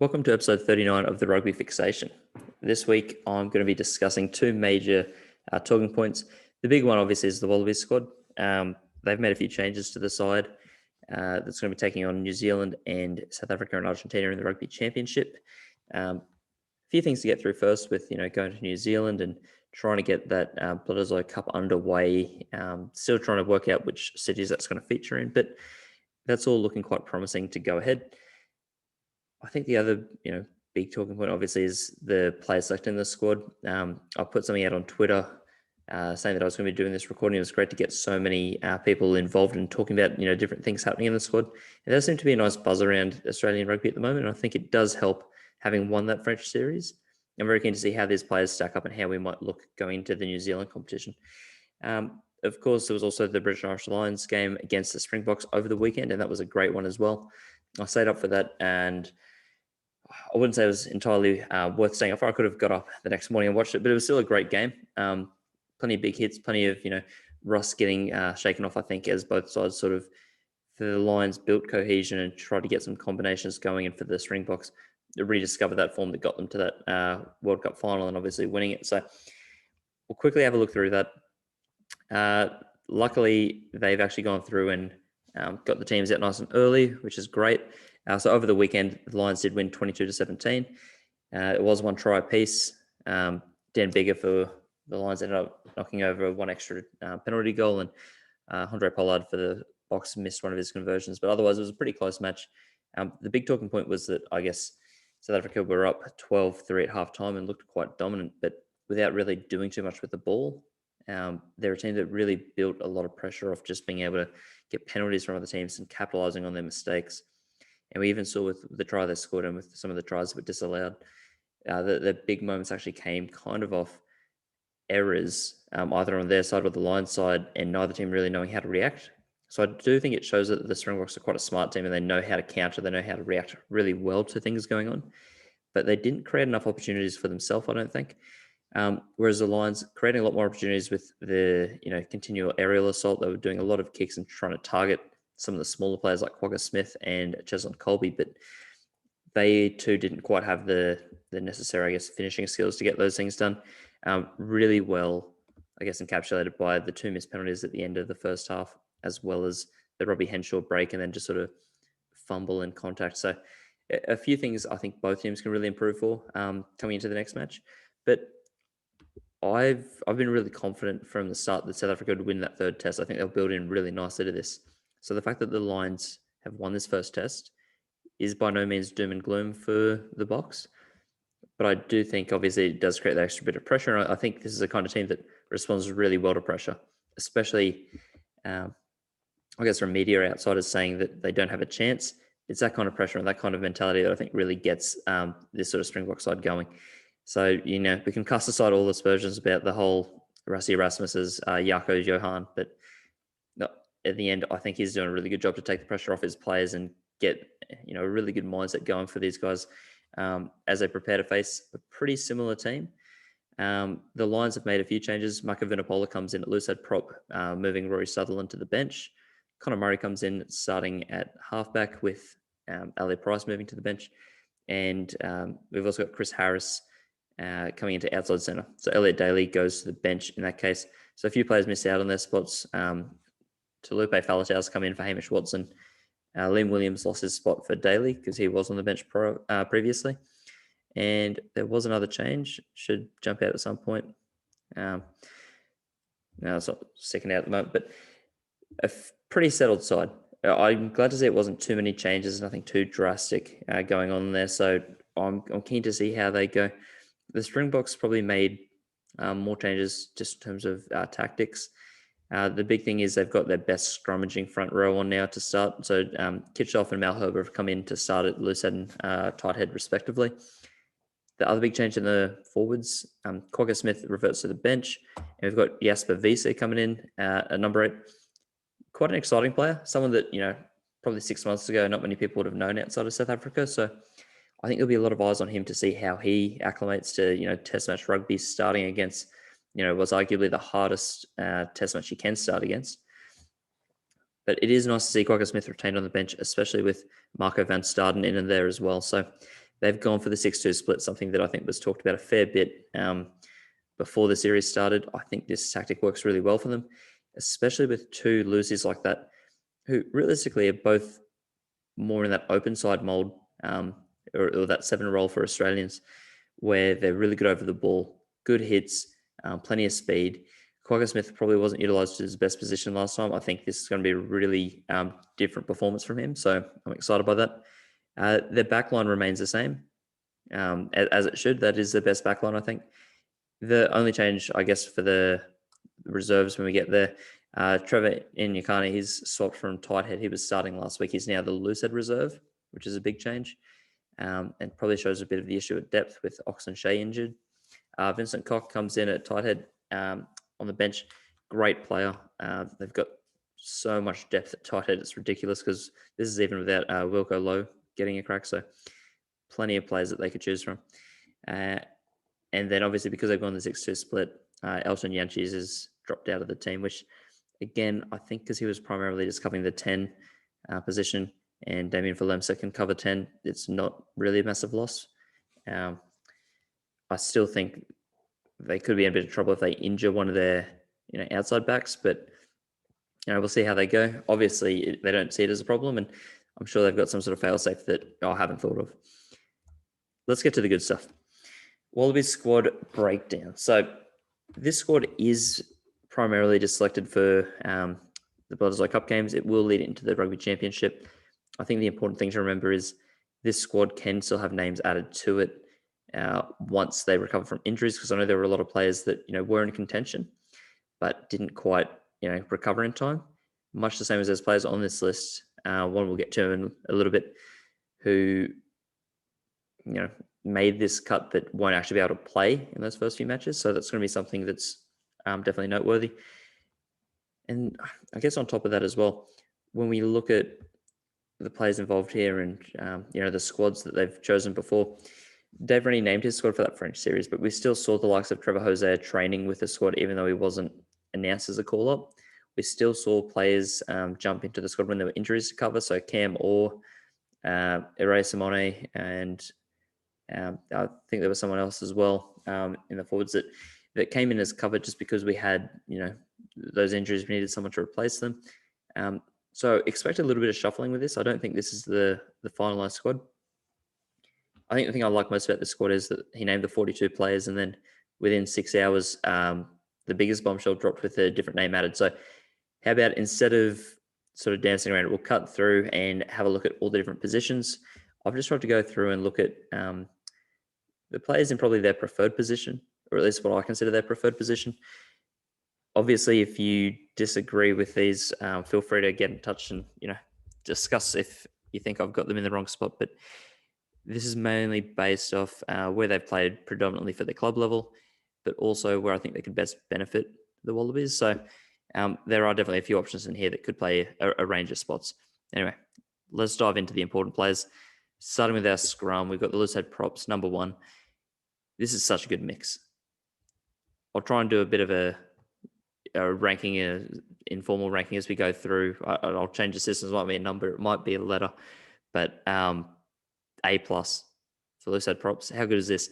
Welcome to episode 39 of the Rugby Fixation. This week, I'm going to be discussing two major talking points. The big one, obviously, is the Wallabies squad. They've made a few changes to the side that's going to be taking on New Zealand and South Africa and Argentina in the Rugby Championship. A few things to get through first with, going to New Zealand and trying to get that Bledisloe Cup underway. Still trying to work out which cities that's going to feature in, but that's all looking quite promising to go ahead. I think the other, big talking point obviously is the players selected in the squad. I put something out on Twitter saying that I was going to be doing this recording. It was great to get so many people involved and talking about, different things happening in the squad. And there seems to be a nice buzz around Australian rugby at the moment. And I think it does help having won that French series. I'm very keen to see how these players stack up and how we might look going into the New Zealand competition. Of course, there was also the British and Irish Lions game against the Springboks over the weekend, and that was a great one as well. I stayed up for that, and I wouldn't say it was entirely worth staying up for. I could have got up the next morning and watched it, but it was still a great game. Plenty of big hits, plenty of, Russ getting shaken off, I think, as both sides sort of, for the Lions, built cohesion and tried to get some combinations going, and for the Springboks, rediscover that form that got them to that World Cup final and obviously winning it. So we'll quickly have a look through that. Luckily, they've actually gone through and got the teams out nice and early, which is great. So over the weekend, the Lions did win 22-17. It was one try apiece. Dan Bigger for the Lions ended up knocking over one extra penalty goal, and Andre Pollard for the Box missed one of his conversions. But otherwise, it was a pretty close match. The big talking point was that I guess South Africa were up 12-3 at halftime and looked quite dominant, but without really doing too much with the ball. They're a team that really built a lot of pressure off just being able to get penalties from other teams and capitalizing on their mistakes. And we even saw with the try they scored and with some of the tries that were disallowed, the big moments actually came kind of off errors, either on their side or the Lions side, and neither team really knowing how to react. So I do think it shows that the Springboks are quite a smart team and they know how to counter, they know how to react really well to things going on. But they didn't create enough opportunities for themselves, I don't think. Whereas the Lions creating a lot more opportunities with the continual aerial assault. They were doing a lot of kicks and trying to target some of the smaller players like Quagga Smith and Cheslin Colby, but they too didn't quite have the necessary, finishing skills to get those things done. Really well, encapsulated by the two missed penalties at the end of the first half, as well as the Robbie Henshaw break and then just sort of fumble and contact. So a few things I think both teams can really improve for coming into the next match. But I've been really confident from the start that South Africa would win that third test. I think they'll build in really nicely to this. So the fact that the Lions have won this first test is by no means doom and gloom for the Boks. But I do think, obviously, it does create that extra bit of pressure. And I think this is the kind of team that responds really well to pressure, especially, from media outsiders saying that they don't have a chance. It's that kind of pressure and that kind of mentality that I think really gets this sort of Springbok side going. So, we can cast aside all aspersions about the whole Rassie Erasmus's Jaco Johan, but at the end, I think he's doing a really good job to take the pressure off his players and get, a really good mindset going for these guys as they prepare to face a pretty similar team. The Lions have made a few changes. Maka Vunipola comes in at loosehead prop, moving Rory Sutherland to the bench. Connor Murray comes in starting at halfback with Ali Price moving to the bench. And we've also got Chris Harris coming into outside centre. So Elliot Daly goes to the bench in that case. So a few players missed out on their spots. Talupe Falatau's come in for Hamish Watson. Liam Williams lost his spot for Daly because he was on the bench previously. And there was another change. Should jump out at some point. No, it's not sticking out at the moment, but a pretty settled side. I'm glad to see it wasn't too many changes, nothing too drastic going on there. So I'm keen to see how they go. The Springboks probably made more changes just in terms of tactics. The big thing is they've got their best scrummaging front row on now to start. So Kitchoff and Malherbe have come in to start at loosehead and tight head respectively. The other big change in the forwards, Quagga Smith reverts to the bench. And we've got Jasper Wiese coming in at number 8. Quite an exciting player. Someone that, probably 6 months ago, not many people would have known outside of South Africa. So I think there'll be a lot of eyes on him to see how he acclimates to, test match rugby starting against, was arguably the hardest test match you can start against. But it is nice to see Quagga Smith retained on the bench, especially with Marco van Staden in and there as well. So They've gone for the 6-2 split, something that I think was talked about a fair bit before the series started. I think this tactic works really well for them, especially with two loosies like that, who realistically are both more in that open side mold, or that 7 role for Australians, where they're really good over the ball, good hits, plenty of speed. Quagga Smith probably wasn't utilised to his best position last time. I think this is going to be a really different performance from him, so I'm excited by that. Their backline remains the same, as it should. That is the best backline, I think. The only change, I guess, for the reserves when we get there, Trevor Inyakani, he's swapped from tight head. He was starting last week. He's now the loose head reserve, which is a big change, and probably shows a bit of the issue at depth with Oxen Shea injured. Vincent Koch comes in at tight head on the bench. Great player. They've got so much depth at tight head. It's ridiculous because this is even without Wilco Lowe getting a crack. So plenty of players that they could choose from. And then obviously because they've gone the 6-2 split, Elton Yanchis has dropped out of the team, which again, I think because he was primarily just covering the 10 position and Damien Falemsa can cover 10, it's not really a massive loss. I still think they could be in a bit of trouble if they injure one of their outside backs, but we'll see how they go. Obviously, they don't see it as a problem, and I'm sure they've got some sort of fail-safe that I haven't thought of. Let's get to the good stuff. Wallabies squad breakdown. So this squad is primarily just selected for the Bledisloe Cup games. It will lead into the Rugby Championship. I think the important thing to remember is this squad can still have names added to it once they recover from injuries, because I know there were a lot of players that were in contention but didn't quite recover in time. Much the same as those players on this list. One we'll get to in a little bit, who made this cut but won't actually be able to play in those first few matches. So that's going to be something that's definitely noteworthy. And I guess on top of that as well, when we look at the players involved here and the squads that they've chosen before, Dave Rennie named his squad for that French series, but we still saw the likes of Trevor Hosea training with the squad, even though he wasn't announced as a call-up. We still saw players jump into the squad when there were injuries to cover. So Cam Orr, Ere Simone, and I think there was someone else as well in the forwards that came in as cover just because we had, those injuries. We needed someone to replace them. So expect a little bit of shuffling with this. I don't think this is the finalised squad. I think the thing I like most about this squad is that he named the 42 players, and then within 6 hours, the biggest bombshell dropped with a different name added. So how about instead of sort of dancing around it, we'll cut through and have a look at all the different positions. I've just tried to go through and look at the players in probably their preferred position, or at least what I consider their preferred position. Obviously, if you disagree with these, feel free to get in touch and discuss if you think I've got them in the wrong spot. But this is mainly based off where they've played predominantly for the club level, but also where I think they could best benefit the Wallabies. So there are definitely a few options in here that could play a range of spots. Anyway, let's dive into the important players. Starting with our scrum, we've got the loose head props, number 1. This is such a good mix. I'll try and do a bit of a ranking, informal ranking as we go through. I'll change the systems. It might be a number, it might be a letter, but A+ for loose head props. How good is this?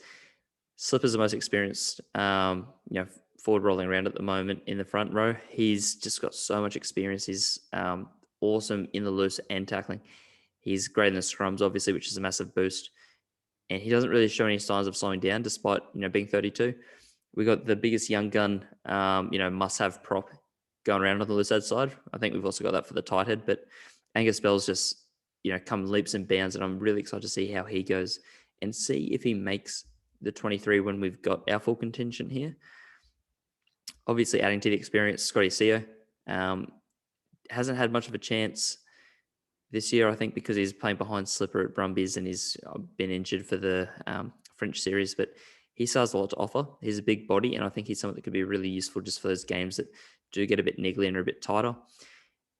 Slipper's the most experienced, forward rolling around at the moment in the front row. He's just got so much experience. He's awesome in the loose and tackling. He's great in the scrums, obviously, which is a massive boost. And he doesn't really show any signs of slowing down, despite being 32. We got the biggest young gun, must-have prop going around on the loose head side. I think we've also got that for the tight head, but Angus Bell's just come leaps and bounds, and I'm really excited to see how he goes and see if he makes the 23 when we've got our full contingent here. Obviously, adding to the experience, Scotty Seo hasn't had much of a chance this year, I think, because he's playing behind Slipper at Brumbies and he's been injured for the French series, but he still has a lot to offer. He's a big body, and I think he's someone that could be really useful just for those games that do get a bit niggly and are a bit tighter.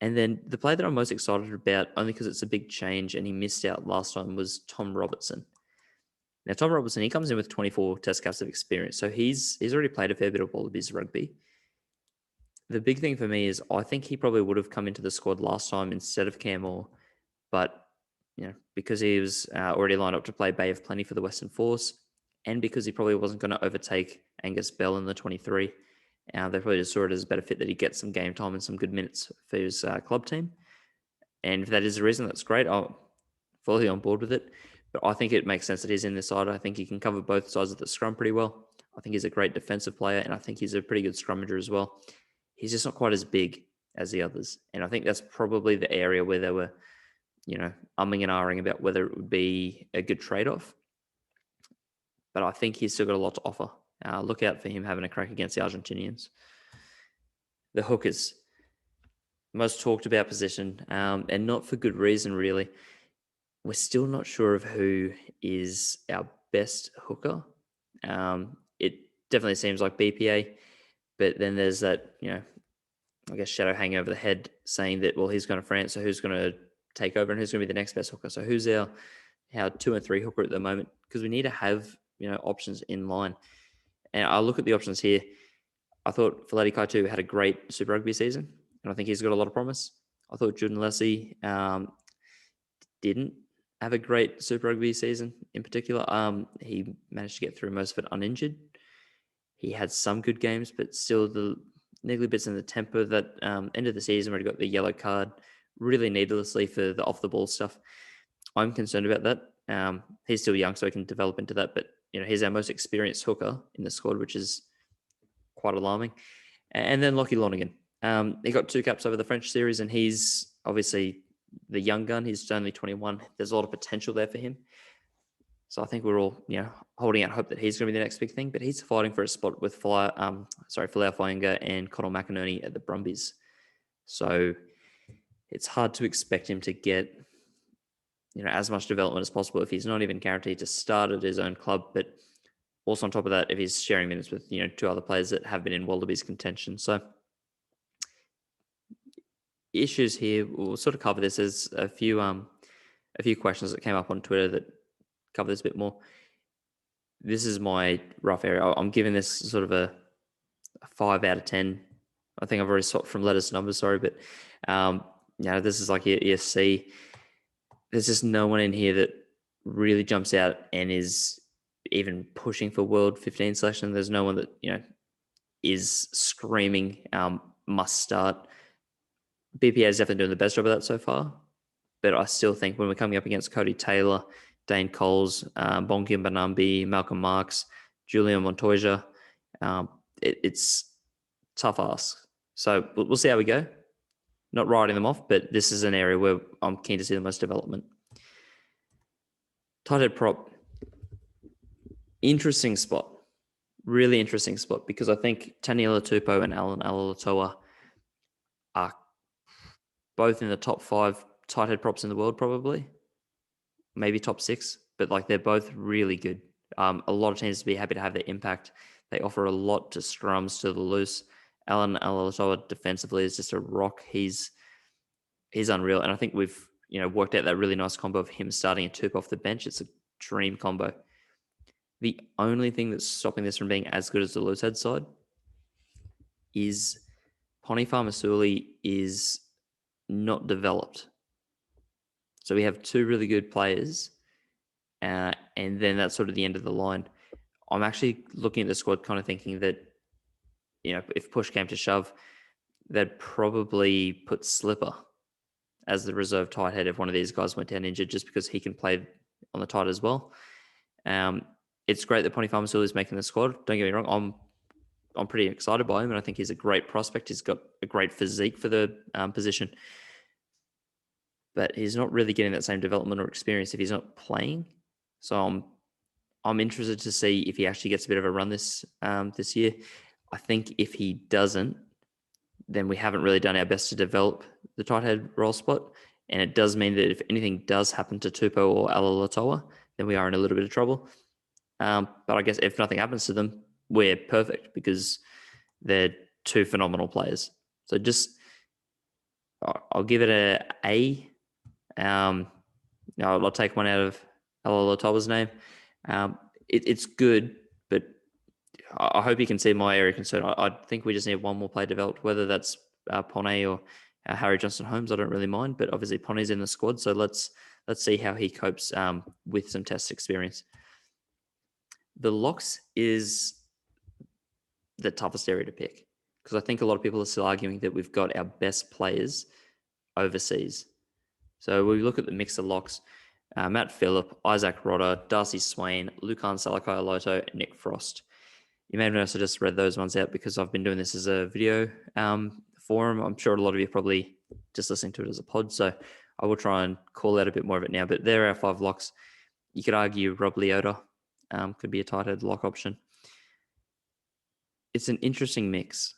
And then the player that I'm most excited about, only because it's a big change and he missed out last time, was Tom Robertson. Now, Tom Robertson, he comes in with 24 test caps of experience. So he's already played a fair bit of Wallabies rugby. The big thing for me is I think he probably would have come into the squad last time instead of Cam Orr. But because he was already lined up to play Bay of Plenty for the Western Force, and because he probably wasn't going to overtake Angus Bell in the 23, they probably just saw it as a better fit that he gets some game time and some good minutes for his club team. And if that is the reason, that's great. I'm fully on board with it. But I think it makes sense that he's in this side. I think he can cover both sides of the scrum pretty well. I think he's a great defensive player, and I think he's a pretty good scrummager as well. He's just not quite as big as the others. And I think that's probably the area where they were, umming and ahhing about whether it would be a good trade-off. But I think he's still got a lot to offer. Look out for him having a crack against the Argentinians. The hookers. Most talked about position, and not for good reason, really. We're still not sure of who is our best hooker. It definitely seems like BPA, but then there's that, I guess shadow hanging over the head saying that, well, he's going to France, so who's going to take over and who's going to be the next best hooker? So who's our 2 and 3 hooker at the moment? Because we need to have, options in line. And I'll look at the options here. I thought Faleti Kaitu had a great Super Rugby season, and I think he's got a lot of promise. I thought Jordan Leslie didn't have a great Super Rugby season in particular. He managed to get through most of it uninjured. He had some good games, but still the niggly bits in the temper that end of the season where he got the yellow card really needlessly for the off-the-ball stuff. I'm concerned about that. He's still young, so he can develop into that, but he's our most experienced hooker in the squad, which is quite alarming. And then Lockie Lonergan. He got 2 caps over the French series, and he's obviously the young gun. He's only 21. There's a lot of potential there for him. So I think we're all, holding out hope that he's going to be the next big thing. But he's fighting for a spot with Folau Fainga and Connell McInerney at the Brumbies. So it's hard to expect him to get, as much development as possible if he's not even guaranteed to start at his own club. But also on top of that, if he's sharing minutes with, 2 other players that have been in Wallabies contention. So issues here, we'll sort of cover this. There's a few questions that came up on Twitter that cover this a bit more. This is my rough area. I'm giving this sort of a 5 out of 10. I think I've already swapped from letters to numbers, sorry, but this is like your C. There's just no one in here that really jumps out and is even pushing for World 15 selection. There's no one that, is screaming must start. BPA is definitely doing the best job of that so far, but I still think when we're coming up against Cody Taylor, Dane Coles, Bongi Banambi, Malcolm Marks, Julian Montoya, it's tough ask. So we'll see how we go. Not writing them off, but this is an area where I'm keen to see the most development. Tight head prop. Interesting spot. Really interesting spot, because I think Taniela Tupou and Alan Alalatoa are both in the top 5 tight head props in the world, probably. Maybe top 6, but they're both really good. A lot of teams to be happy to have their impact. They offer a lot to scrums, to the loose. Alan Alalatoa defensively is just a rock. He's unreal. And I think we've, worked out that really nice combo of him starting a Tupou off the bench. It's a dream combo. The only thing that's stopping this from being as good as the loose head side is Poni Farmasuli is not developed. So we have 2 really good players, and then that's sort of the end of the line. I'm actually looking at the squad kind of thinking that, if push came to shove, they'd probably put Slipper as the reserve tight head if one of these guys went down injured, just because he can play on the tight as well. It's great that Poni Farmasuli is making the squad. Don't get me wrong, I'm pretty excited by him, and I think he's a great prospect. He's got a great physique for the position. But he's not really getting that same development or experience if he's not playing. So I'm interested to see if he actually gets a bit of a run this year. I think if he doesn't, then we haven't really done our best to develop the tight head role spot. And it does mean that if anything does happen to Tupou or Alalatoa, then we are in a little bit of trouble. But I guess if nothing happens to them, we're perfect, because they're 2 phenomenal players. So I'll give it a A. I'll take one out of Alalatoa's name. It's good, but I hope you can see my area of concern. I think we just need one more player developed, whether that's Pone or Harry Johnson Holmes. I don't really mind, but obviously Pone's in the squad, so let's let's see how he copes with some test experience. The locks is the toughest area to pick because I think a lot of people are still arguing that we've got our best players overseas. So we look at the mix of locks, Matt Phillip, Isaac Rodder, Darcy Swain, Lucan Salakaia-Loto, and Nick Frost. You may have noticed I just read those ones out because I've been doing this as a video forum. I'm sure a lot of you are probably just listening to it as a pod, so I will try and call out a bit more of it now. But there are our 5 locks. You could argue Rob Leota could be a tight head lock option. It's an interesting mix.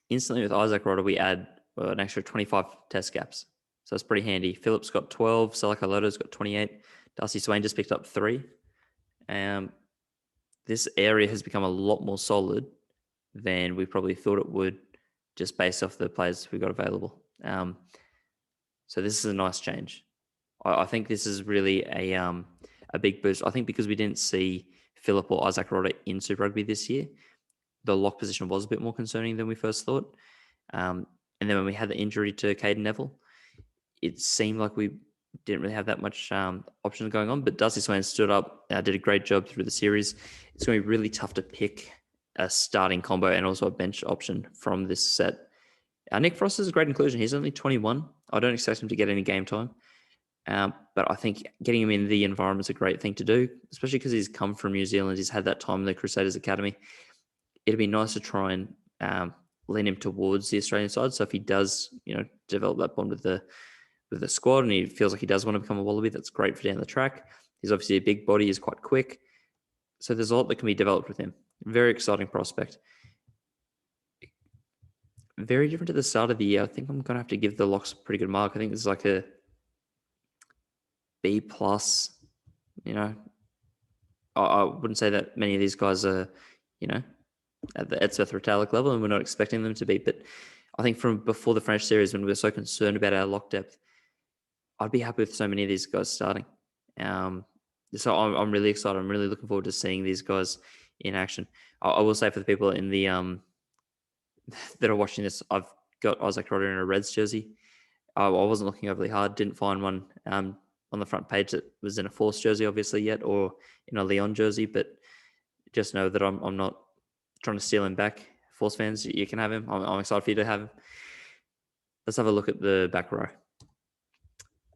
Instantly with Isaac Rodder, we add an extra 25 test gaps. So it's pretty handy. Phillips got 12. Salakaia-Loto's got 28. Darcy Swain just picked up 3. This area has become a lot more solid than we probably thought it would just based off the players we got available. So this is a nice change. I think this is really a big boost. I think because we didn't see Phillip or Isaac Rodder in Super Rugby this year, the lock position was a bit more concerning than we first thought. And then when we had the injury to Caden Neville, it seemed like we didn't really have that much options going on. But Darcy Swain stood up, did a great job through the series. It's going to be really tough to pick a starting combo and also a bench option from this set. Nick Frost is a great inclusion. He's only 21. I don't expect him to get any game time. But I think getting him in the environment is a great thing to do, especially because he's come from New Zealand. He's had that time in the Crusaders Academy. It'd be nice to try and lean him towards the Australian side. So if he does, develop that bond with the squad and he feels like he does want to become a Wallaby, that's great for down the track. He's obviously a big body, he's quite quick. So there's a lot that can be developed with him. Very exciting prospect. Very different to the start of the year. I think I'm going to have to give the locks a pretty good mark. I think this is like a B+. I wouldn't say that many of these guys are, at the Edsworth Retallick level, and we're not expecting them to be. But I think from before the French series, when we were so concerned about our lock depth, I'd be happy with so many of these guys starting. So I'm really excited. I'm really looking forward to seeing these guys in action. I will say for the people in the that are watching this, I've got Isaac Rodder in a Reds jersey. I wasn't looking overly hard. Didn't find one on the front page that was in a Force jersey, obviously, yet, or in a Leon jersey. But just know that I'm not trying to steal him back. Force fans, you can have him. I'm excited for you to have him. Let's have a look at the back row.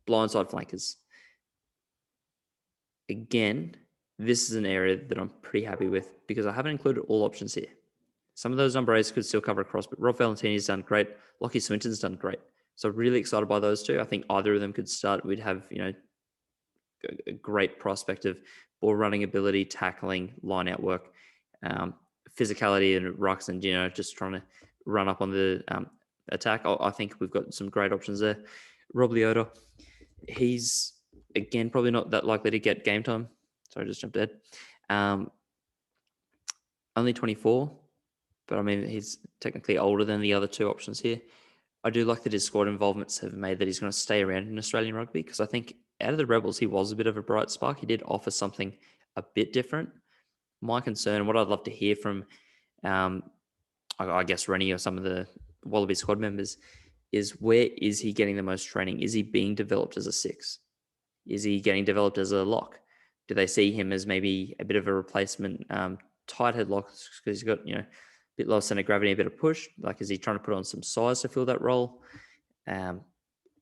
Blindside flankers. Again, this is an area that I'm pretty happy with because I haven't included all options here. Some of those number 8s could still cover across, but Rob Valentini's done great. Lockie Swinton's done great. So really excited by those two. I think either of them could start. We'd have, a great prospect of ball running ability, tackling, line out work, physicality and rucks, and, just trying to run up on the attack. I think we've got some great options there. Rob Leota, he's, again, probably not that likely to get game time. Sorry, I just jumped ahead. Only 24, but I mean, he's technically older than the other two options here. I do like that his squad involvements have made that he's going to stay around in Australian rugby because I think out of the Rebels, he was a bit of a bright spark. He did offer something a bit different. My concern, what I'd love to hear from, I guess, Rennie or some of the Wallaby squad members is where is he getting the most training? Is he being developed as a 6? Is he getting developed as a lock? Do they see him as maybe a bit of a replacement tight head lock because he's got, a bit low center of gravity, a bit of push? Like, is he trying to put on some size to fill that role?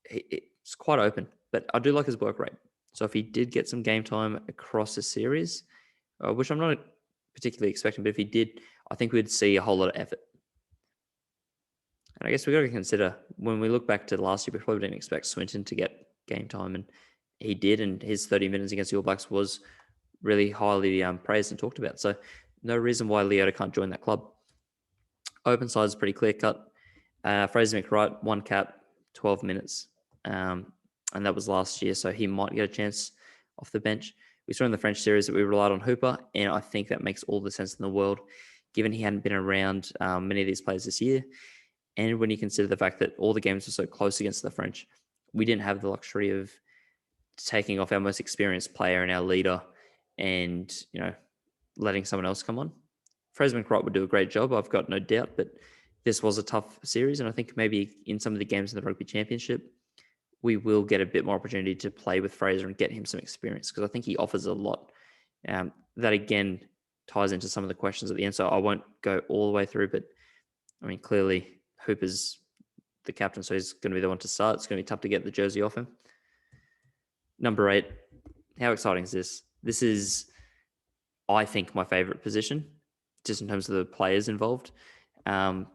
It's quite open, but I do like his work rate. So if he did get some game time across the series, which I'm not particularly expecting, but if he did, I think we'd see a whole lot of effort. And I guess we've got to consider, when we look back to last year, we probably didn't expect Swinton to get game time, and he did, and his 30 minutes against the All Blacks was really highly praised and talked about. So no reason why Leota can't join that club. Open side is pretty clear cut. Fraser McWright, 1 cap, 12 minutes. And that was last year, so he might get a chance off the bench. We saw in the French series that we relied on Hooper, and I think that makes all the sense in the world, given he hadn't been around many of these players this year. And when you consider the fact that all the games were so close against the French, we didn't have the luxury of taking off our most experienced player and our leader and, letting someone else come on. Fraser McWright would do a great job, I've got no doubt, but this was a tough series. And I think maybe in some of the games in the Rugby Championship, we will get a bit more opportunity to play with Fraser and get him some experience, because I think he offers a lot. That again ties into some of the questions at the end, so I won't go all the way through, but I mean, clearly Hooper's the captain, so he's going to be the one to start. It's going to be tough to get the jersey off him. Number 8, how exciting is this? This is, I think, my favourite position, just in terms of the players involved. A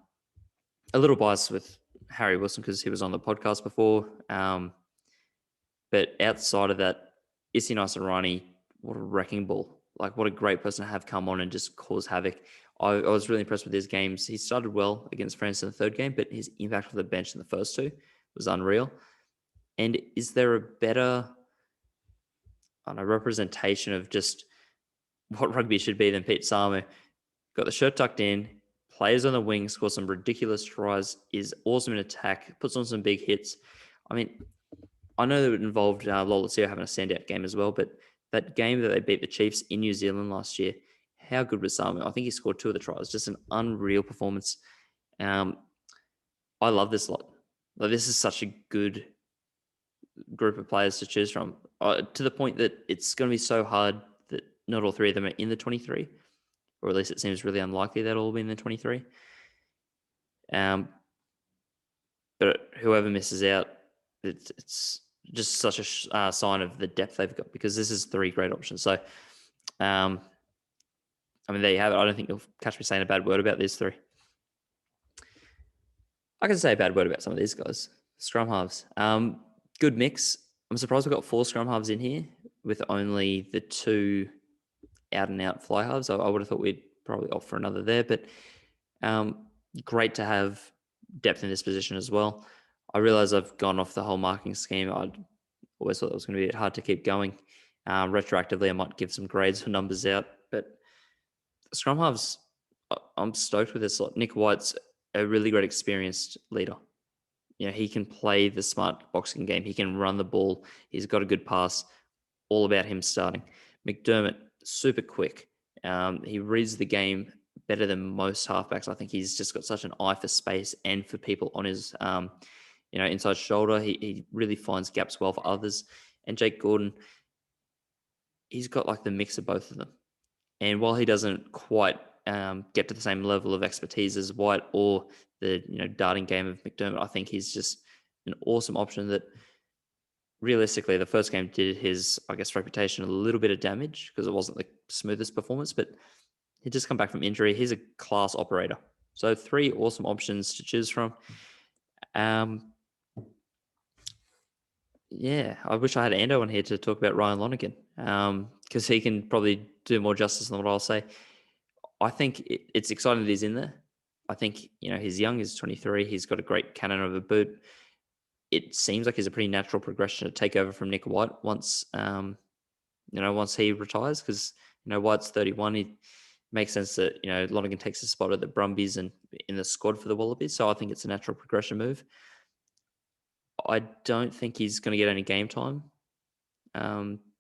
little biased with Harry Wilson because he was on the podcast before. But outside of that, Issy Naisarani, what a wrecking ball. Like, what a great person to have come on and just cause havoc. I was really impressed with his games. He started well against France in the third game, but his impact on the bench in the first 2 was unreal. And is there a better representation of just what rugby should be than Pete Samu? Got the shirt tucked in, plays on the wing, scores some ridiculous tries, is awesome in attack, puts on some big hits. I mean, I know that it involved Lolesio having a standout game as well, but that game that they beat the Chiefs in New Zealand last year, how good was Samu? I think he scored 2 of the tries. Just an unreal performance. I love this lot. Like, this is such a good group of players to choose from, to the point that it's going to be so hard that not all 3 of them are in the 23, or at least it seems really unlikely they'll all be in the 23. But whoever misses out, it's just such a sign of the depth they've got, because this is 3 great options. So, I mean, there you have it. I don't think you'll catch me saying a bad word about these 3. I can say a bad word about some of these guys. Scrum halves. Good mix. I'm surprised we've got 4 scrum halves in here with only the 2 out-and-out fly halves. I would have thought we'd probably opt for another there, but great to have depth in this position as well. I realize I've gone off the whole marking scheme. I always thought it was going to be a bit hard to keep going. Retroactively, I might give some grades or numbers out, but scrum halves, I'm stoked with this lot. Nick White's a really great experienced leader. You know, he can play the smart boxing game. He can run the ball. He's got a good pass. All about him starting. McDermott, super quick. He reads the game better than most halfbacks. I think he's just got such an eye for space and for people on his, inside shoulder. He really finds gaps well for others. And Jake Gordon, he's got like the mix of both of them. And while he doesn't quite get to the same level of expertise as White or the darting game of McDermott, I think he's just an awesome option that realistically the first game did his, reputation a little bit of damage because it wasn't the smoothest performance, but he'd just come back from injury. He's a class operator. So 3 awesome options to choose from. Yeah, I wish I had Ando on here to talk about Ryan Lonergan, because he can probably do more justice than what I'll say. I think it's exciting that he's in there. I think, he's young, he's 23, he's got a great cannon of a boot. It seems like he's a pretty natural progression to take over from Nick White once he retires, because, White's 31. It makes sense that, Lonergan takes a spot at the Brumbies and in the squad for the Wallabies. So I think it's a natural progression move. I don't think he's going to get any game time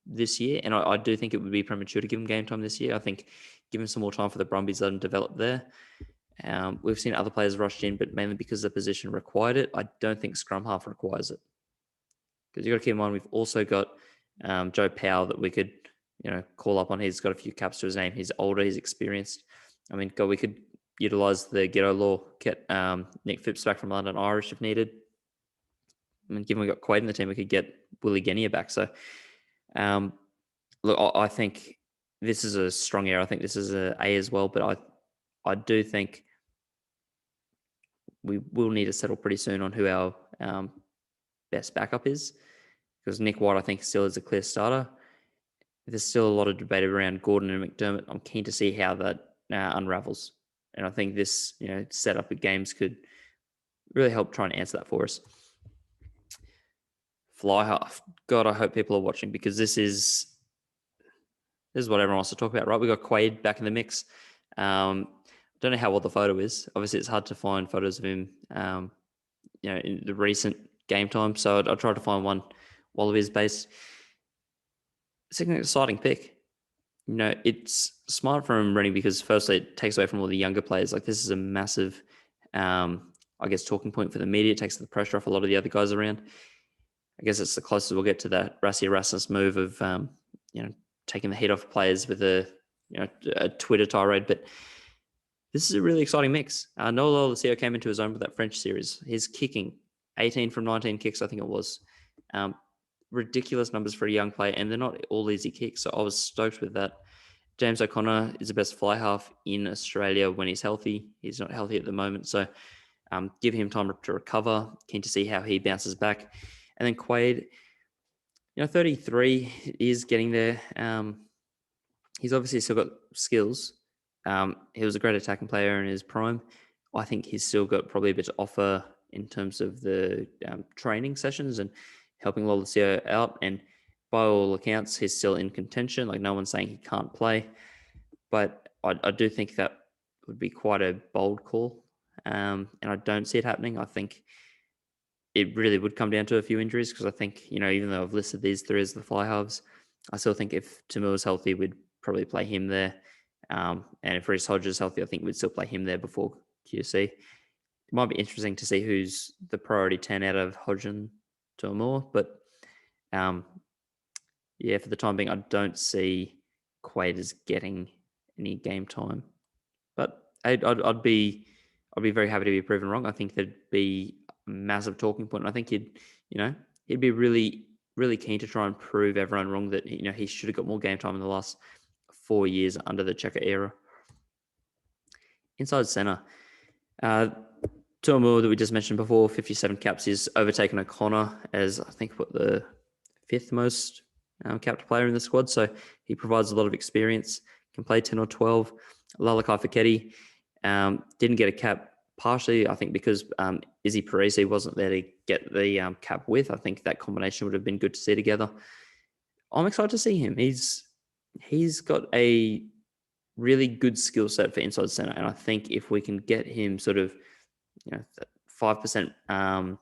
this year. And I do think it would be premature to give him game time this year. I think give him some more time for the Brumbies, let him develop there. We've seen other players rushed in, but mainly because the position required it. I don't think scrum half requires it. Because you've got to keep in mind, we've also got Joe Powell that we could, call up on. He's got a few caps to his name. He's older, he's experienced. I mean, we could utilise the ghetto law, get Nick Phipps back from London Irish if needed. I mean, given we got Quaid in the team, we could get Willie Genia back. So, look, I think this is a strong area. I think this is a as well, but I do think we will need to settle pretty soon on who our best backup is, because Nick White, I think, still is a clear starter. There's still a lot of debate around Gordon and McDermott. I'm keen to see how that unravels. And I think this, setup of games could really help try and answer that for us. Fly half. God, I hope people are watching, because this is what everyone wants to talk about, right? We got Quaid back in the mix. Don't know how well the photo is. Obviously, it's hard to find photos of him, in the recent game time. So I tried to find one Wallabies based. It's an exciting pick. It's smart from Rennie because firstly, it takes away from all the younger players. Like, this is a massive, talking point for the media. It takes the pressure off a lot of the other guys around. I guess it's the closest we'll get to that Rassie Erasmus move of, taking the heat off players with a Twitter tirade. But this is a really exciting mix. Noel Olesio came into his own with that French series. His kicking, 18 from 19 kicks, I think it was. Ridiculous numbers for a young player, and they're not all easy kicks. So I was stoked with that. James O'Connor is the best fly half in Australia when he's healthy. He's not healthy at the moment, so give him time to recover. Keen to see how he bounces back. And then Quaid, 33 is getting there. He's obviously still got skills. He was a great attacking player in his prime. I think he's still got probably a bit to offer in terms of the training sessions and helping Lolesio out. And by all accounts, he's still in contention. Like, no one's saying he can't play. But I do think that would be quite a bold call. And I don't see it happening. I think it really would come down to a few injuries, because I think, even though I've listed these three as the fly halves, I still think if Tamua's healthy, we'd probably play him there. And if Reece Hodges is healthy, I think we'd still play him there before QC. It might be interesting to see who's the priority 10 out of Hodge and Tamua. But for the time being, I don't see Quaid as getting any game time. But I'd be very happy to be proven wrong. I think there'd be a massive talking point. And I think he'd be really, really keen to try and prove everyone wrong that, he should have got more game time in the last 4 years under the Checker era. Inside centre, Tuamua, that we just mentioned before, 57 caps, is overtaken O'Connor as, I think, the fifth most capped player in the squad. So he provides a lot of experience, can play 10 or 12. Lalakai Feketi didn't get a cap, partially, I think, because Izzy Parisi wasn't there to get the cap with. I think that combination would have been good to see together. I'm excited to see him. He's got a really good skill set for inside centre, and I think if we can get him sort of, 5%, I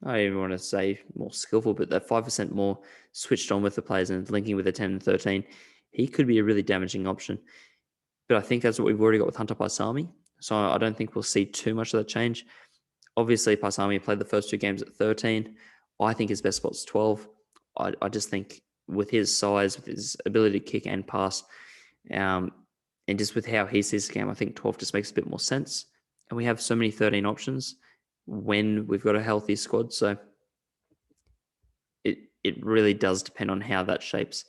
don't even want to say more skillful, but that 5% more switched on with the players and linking with a 10 and 13, he could be a really damaging option. But I think that's what we've already got with Hunter Paisami. So I don't think we'll see too much of that change. Obviously, Paisami played the first 2 games at 13. I think his best spot's 12. I just think with his size, with his ability to kick and pass, and just with how he sees the game, I think 12 just makes a bit more sense. And we have so many 13 options when we've got a healthy squad. So it really does depend on how that shapes.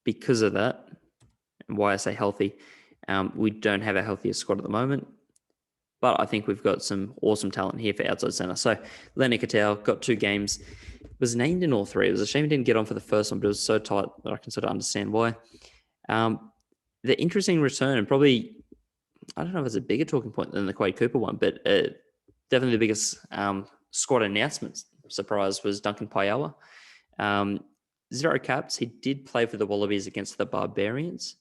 Because of that, and why I say healthy, we don't have a healthiest squad at the moment. But I think we've got some awesome talent here for outside centre. So Lenny Katau got 2 games, was named in all 3. It was a shame he didn't get on for the first one, but it was so tight that I can sort of understand why. The interesting return, and probably, I don't know if it's a bigger talking point than the Quade Cooper one, but definitely the biggest squad announcement surprise was Duncan Paiawa. 0 caps. He did play for the Wallabies against the Barbarians.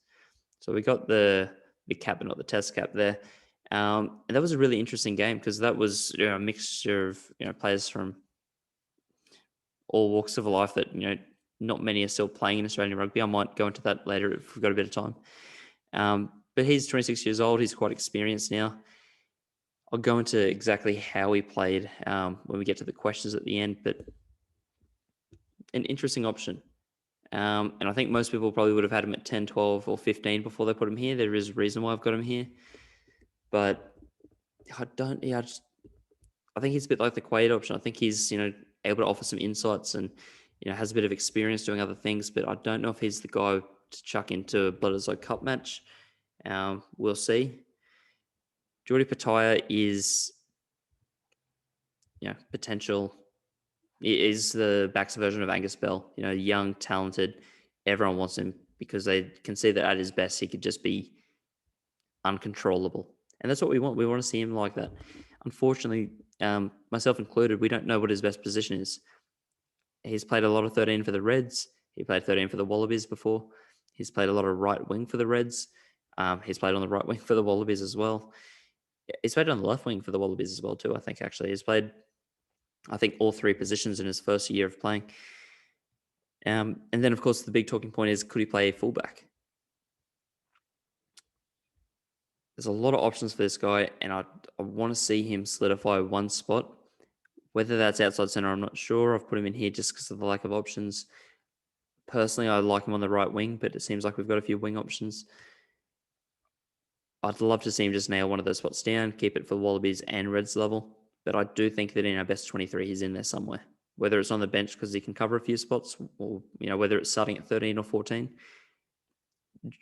So we got the cap, but not the test cap there. And that was a really interesting game, because that was a mixture of players from all walks of life that not many are still playing in Australian rugby. I might go into that later if we've got a bit of time. But he's 26 years old. He's quite experienced now. I'll go into exactly how he played when we get to the questions at the end. But an interesting option. And I think most people probably would have had him at 10, 12 or 15 before they put him here. There is a reason why I've got him here. But I think he's a bit like the Quaid option. I think he's, able to offer some insights and, has a bit of experience doing other things. But I don't know if he's the guy to chuck into a Bledisloe Cup match. We'll see. Jordy Pataya is, potential. He is the backs version of Angus Bell. Young, talented. Everyone wants him because they can see that at his best, he could just be uncontrollable. And that's what we want. We want to see him like that. Unfortunately, myself included, we don't know what his best position is. He's played a lot of 13 for the Reds. He played 13 for the Wallabies before. He's played a lot of right wing for the Reds. He's played on the right wing for the Wallabies as well. He's played on the left wing for the Wallabies as well too, I think, actually. He's played, I think, all 3 positions in his first year of playing. And then, of course, the big talking point is, could he play fullback? There's a lot of options for this guy, and I want to see him solidify one spot. Whether that's outside centre, I'm not sure. I've put him in here just because of the lack of options. Personally, I like him on the right wing, but it seems like we've got a few wing options. I'd love to see him just nail one of those spots down, keep it for Wallabies and Reds level. But I do think that in our best 23, he's in there somewhere. Whether it's on the bench because he can cover a few spots, or whether it's starting at 13 or 14.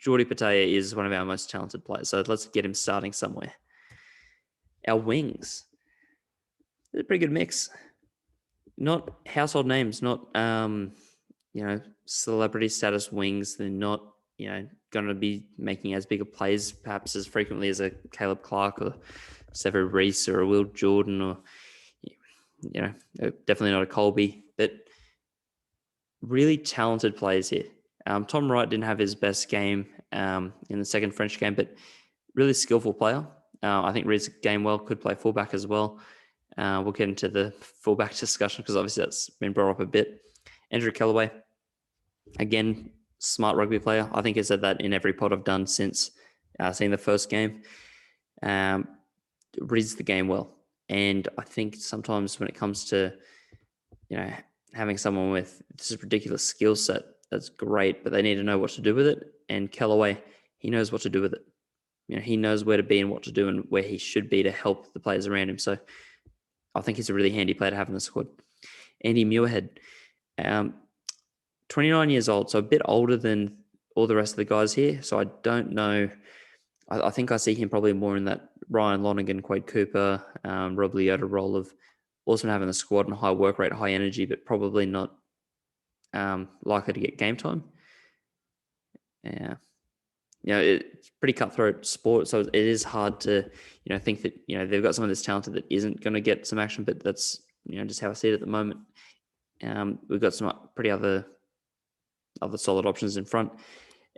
Jordi Patea is one of our most talented players, so let's get him starting somewhere. Our wings, they're a pretty good mix. Not household names, not celebrity status wings. They're not going to be making as big a plays perhaps as frequently as a Caleb Clark or Sever Reese or a Will Jordan or definitely not a Colby, but really talented players here. Tom Wright didn't have his best game in the second French game, but really skillful player. I think Riz Gamewell could play fullback as well. We'll get into the fullback discussion because obviously that's been brought up a bit. Andrew Kellaway, again, smart rugby player. I think I said that in every pod I've done since seeing the first game. Reads the game well. And I think sometimes when it comes to, having someone with this ridiculous skill set, that's great, but they need to know what to do with it. And Kellaway, he knows what to do with it. He knows where to be and what to do and where he should be to help the players around him. So I think he's a really handy player to have in the squad. Andy Muirhead, 29 years old, so a bit older than all the rest of the guys here. So I don't know. I think I see him probably more in that Ryan Lonergan, Quade Cooper, Rob Leota role of also having the squad and high work rate, high energy, but probably not likely to get game time. Yeah. It's pretty cutthroat sport, so it is hard to, think that, they've got someone that's talented that isn't going to get some action, but that's, just how I see it at the moment. We've got some pretty other solid options in front.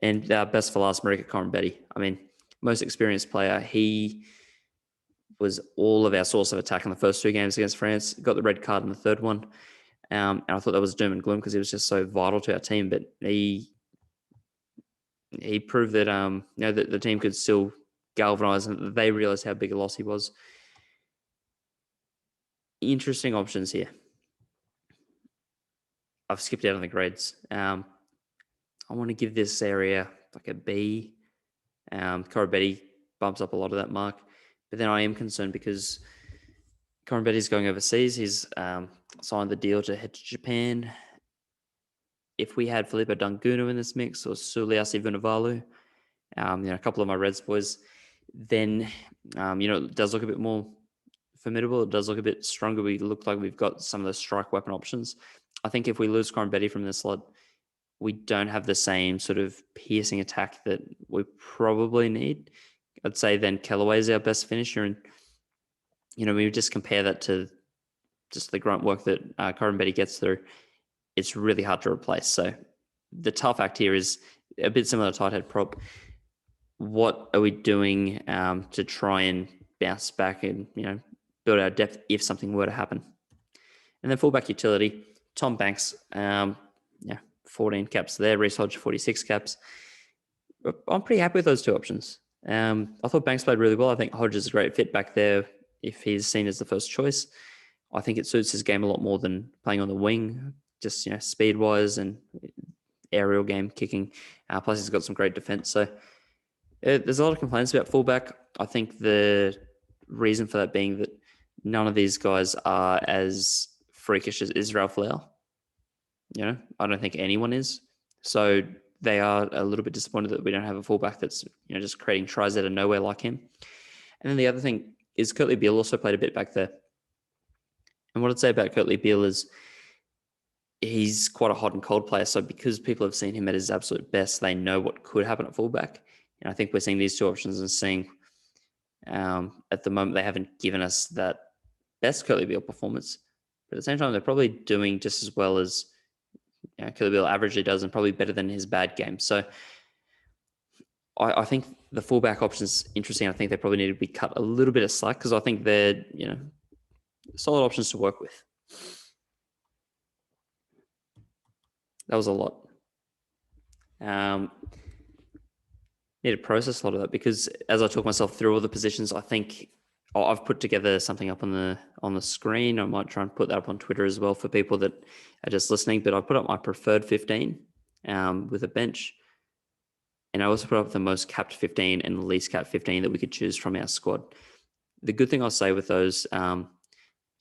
And best for last, Marika Corambetti. I mean, most experienced player. He was all of our source of attack in the first two games against France. Got the red card in the third one. And I thought that was doom and gloom because he was just so vital to our team, but he proved that that the team could still galvanize and they realized how big a loss he was. Interesting options here. I've skipped out on the grades. I want to give this area like a B. Corambetti bumps up a lot of that mark, but then I am concerned because Corambetti is going overseas. He's signed the deal to head to Japan. If we had Filippo Dungunu in this mix or Suliasi Vunivalu, a couple of my Reds boys, then, it does look a bit more formidable. It does look a bit stronger. We look like we've got some of the strike weapon options. I think if we lose Corambetti from this slot, we don't have the same sort of piercing attack that we probably need. I'd say then Kellaway is our best finisher. And, we just compare that to just the grunt work that Corambetti gets through. It's really hard to replace. So the tough act here is a bit similar to tight head prop. What are we doing to try and bounce back and, build our depth if something were to happen? And then fullback utility, Tom Banks, 14 caps there, Reece Hodge, 46 caps. I'm pretty happy with those two options. I thought Banks played really well. I think Hodge is a great fit back there if he's seen as the first choice. I think it suits his game a lot more than playing on the wing, just, speed-wise and aerial game, kicking. Plus, he's got some great defense. So there's a lot of complaints about fullback. I think the reason for that being that none of these guys are as freakish as Israel Folau. I don't think anyone is. So they are a little bit disappointed that we don't have a fullback that's, just creating tries out of nowhere like him. And then the other thing is Kurtley Beale also played a bit back there. And what I'd say about Kurtley Beale is he's quite a hot and cold player. So because people have seen him at his absolute best, they know what could happen at fullback. And I think we're seeing these two options and seeing at the moment they haven't given us that best Kurtley Beale performance. But at the same time, they're probably doing just as well as Kurtley Beale averagely does and probably better than his bad game. So I think the fullback option is interesting. I think they probably need to be cut a little bit of slack because I think they're, solid options to work with. That was a lot. Need to process a lot of that because as I talk myself through all the positions, I think I've put together something up on the screen. I might try and put that up on Twitter as well for people that are just listening. But I put up my preferred 15 with a bench, and I also put up the most capped 15 and the least capped 15 that we could choose from our squad. The good thing I'll say with those,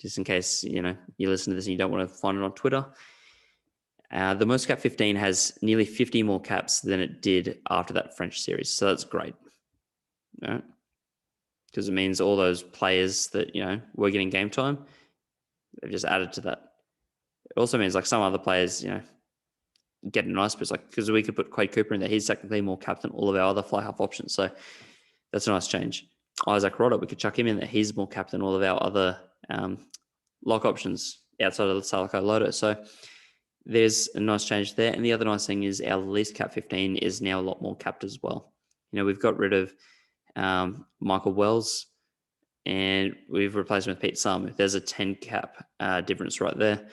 just in case you listen to this and you don't want to find it on Twitter, the most capped 15 has nearly 50 more caps than it did after that French series, so that's great. Right? Because it means all those players that were getting game time, they've just added to that. It also means like some other players, get a nice boost, like because we could put Quade Cooper in there. He's technically more capped than all of our other fly half options, so that's a nice change. Isaac Rodder, we could chuck him in there. He's more capped than all of our other lock options outside of the Salako Loto. So there's a nice change there. And the other nice thing is our least cap 15 is now a lot more capped as well. We've got rid of Michael Wells, and we've replaced him with Pete Samu. There's a 10 cap difference right there.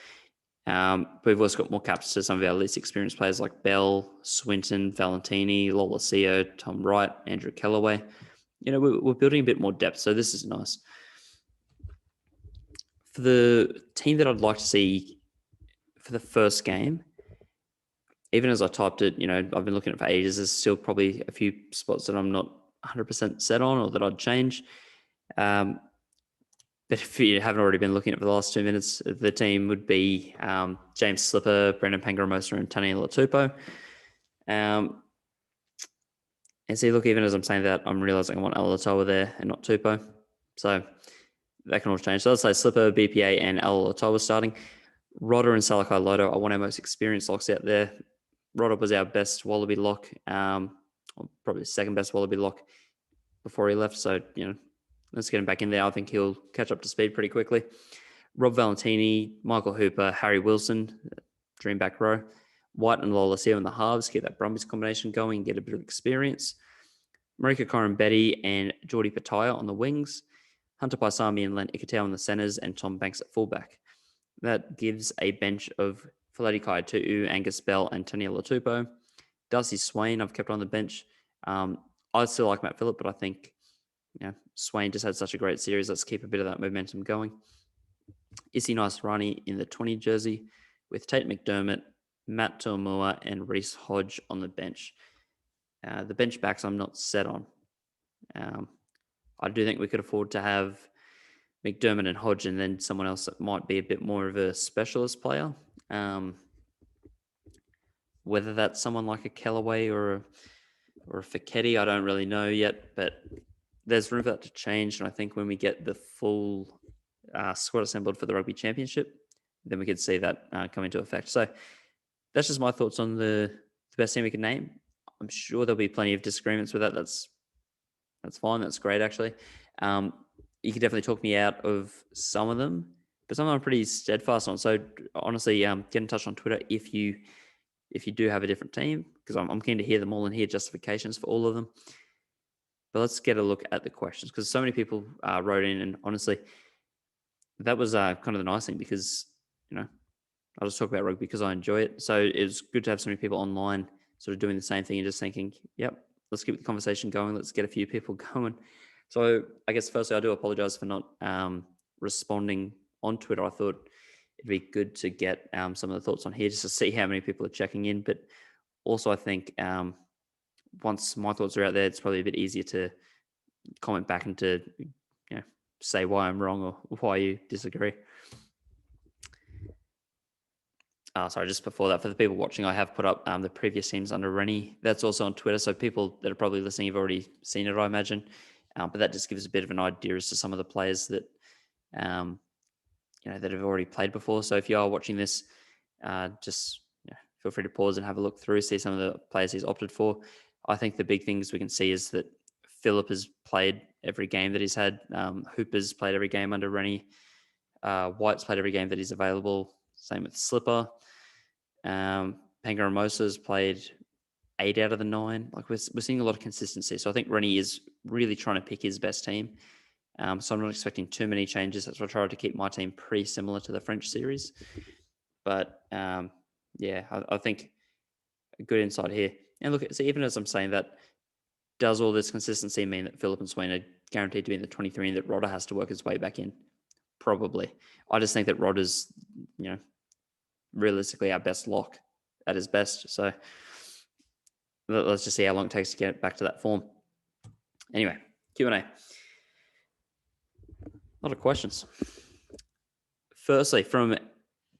But we've also got more caps to some of our least experienced players like Bell, Swinton, Valentini, Lolosio, Tom Wright, Andrew Kellaway. We're building a bit more depth, so this is nice. For the team that I'd like to see for the first game, even as I typed it, I've been looking at it for ages. There's still probably a few spots that I'm not 100% set on or that I'd change. But if you haven't already been looking at it for the last 2 minutes, the team would be James Slipper, Brendan Pangaromosa, and Tani Latupo. And see, look, even as I'm saying that, I'm realizing I want Alatoa there and not Tupo. So that can all change. So let's say Slipper, BPA, and Alatoa starting. Rodder and Salakai Loto are one of our most experienced locks out there. Rodder was our best Wallaby lock, probably the second best Wallaby lock before he left. So, let's get him back in there. I think he'll catch up to speed pretty quickly. Rob Valentini, Michael Hooper, Harry Wilson, dream back row. White and Lolosio in the halves, get that Brumbies combination going, get a bit of experience. Marika Corin-Betty and Geordie Pataya on the wings. Hunter Paisami and Len Ikitau in the centres, and Tom Banks at fullback. That gives a bench of Faleti Kaiatu'u, Angus Bell, and Tania Latupo. Darcy Swain, I've kept on the bench. I still like Matt Phillip, but I think Swain just had such a great series. Let's keep a bit of that momentum going. Issy Naisarani in the 20 jersey with Tate McDermott, Matt Tuamua, and Reece Hodge on the bench. The bench backs I'm not set on. I do think we could afford to have McDermott and Hodge and then someone else that might be a bit more of a specialist player. Whether that's someone like a Kellaway or a Fiketti, I don't really know yet, but there's room for that to change. And I think when we get the full squad assembled for the Rugby Championship, then we could see that come into effect. So that's just my thoughts on the best team we can name. I'm sure there'll be plenty of disagreements with that. That's fine. That's great, actually. You could definitely talk me out of some of them, but some of them I'm pretty steadfast on. So honestly, get in touch on Twitter if you do have a different team, because I'm keen to hear them all and hear justifications for all of them. But let's get a look at the questions, because so many people wrote in, and honestly, that was kind of the nice thing, because I'll just talk about rugby because I enjoy it. So it's good to have so many people online sort of doing the same thing and just thinking, yep, let's keep the conversation going. Let's get a few people going. So I guess firstly, I do apologize for not responding on Twitter. I thought it'd be good to get some of the thoughts on here just to see how many people are checking in. But also I think once my thoughts are out there, it's probably a bit easier to comment back and to say why I'm wrong or why you disagree. Sorry, just before that, for the people watching, I have put up the previous teams under Rennie. That's also on Twitter, so people that are probably listening have already seen it, I imagine. But that just gives a bit of an idea as to some of the players that that have already played before. So if you are watching this, just feel free to pause and have a look through, see some of the players he's opted for. I think the big things we can see is that Phillip has played every game that he's had. Hooper's played every game under Rennie. White's played every game that he's available. Same with Slipper. Pangaromosa's played 8 out of the 9. Like we're seeing a lot of consistency. So I think Rennie is really trying to pick his best team. So I'm not expecting too many changes. That's why I tried to keep my team pretty similar to the French series. But I think a good insight here. And look, so even as I'm saying that, does all this consistency mean that Phillip and Swain are guaranteed to be in the 23 and that Rodder has to work his way back in? Probably. I just think that Rodder's, realistically our best lock at his best. So let's just see how long it takes to get back to that form. Anyway, Q&A. A lot of questions. Firstly, from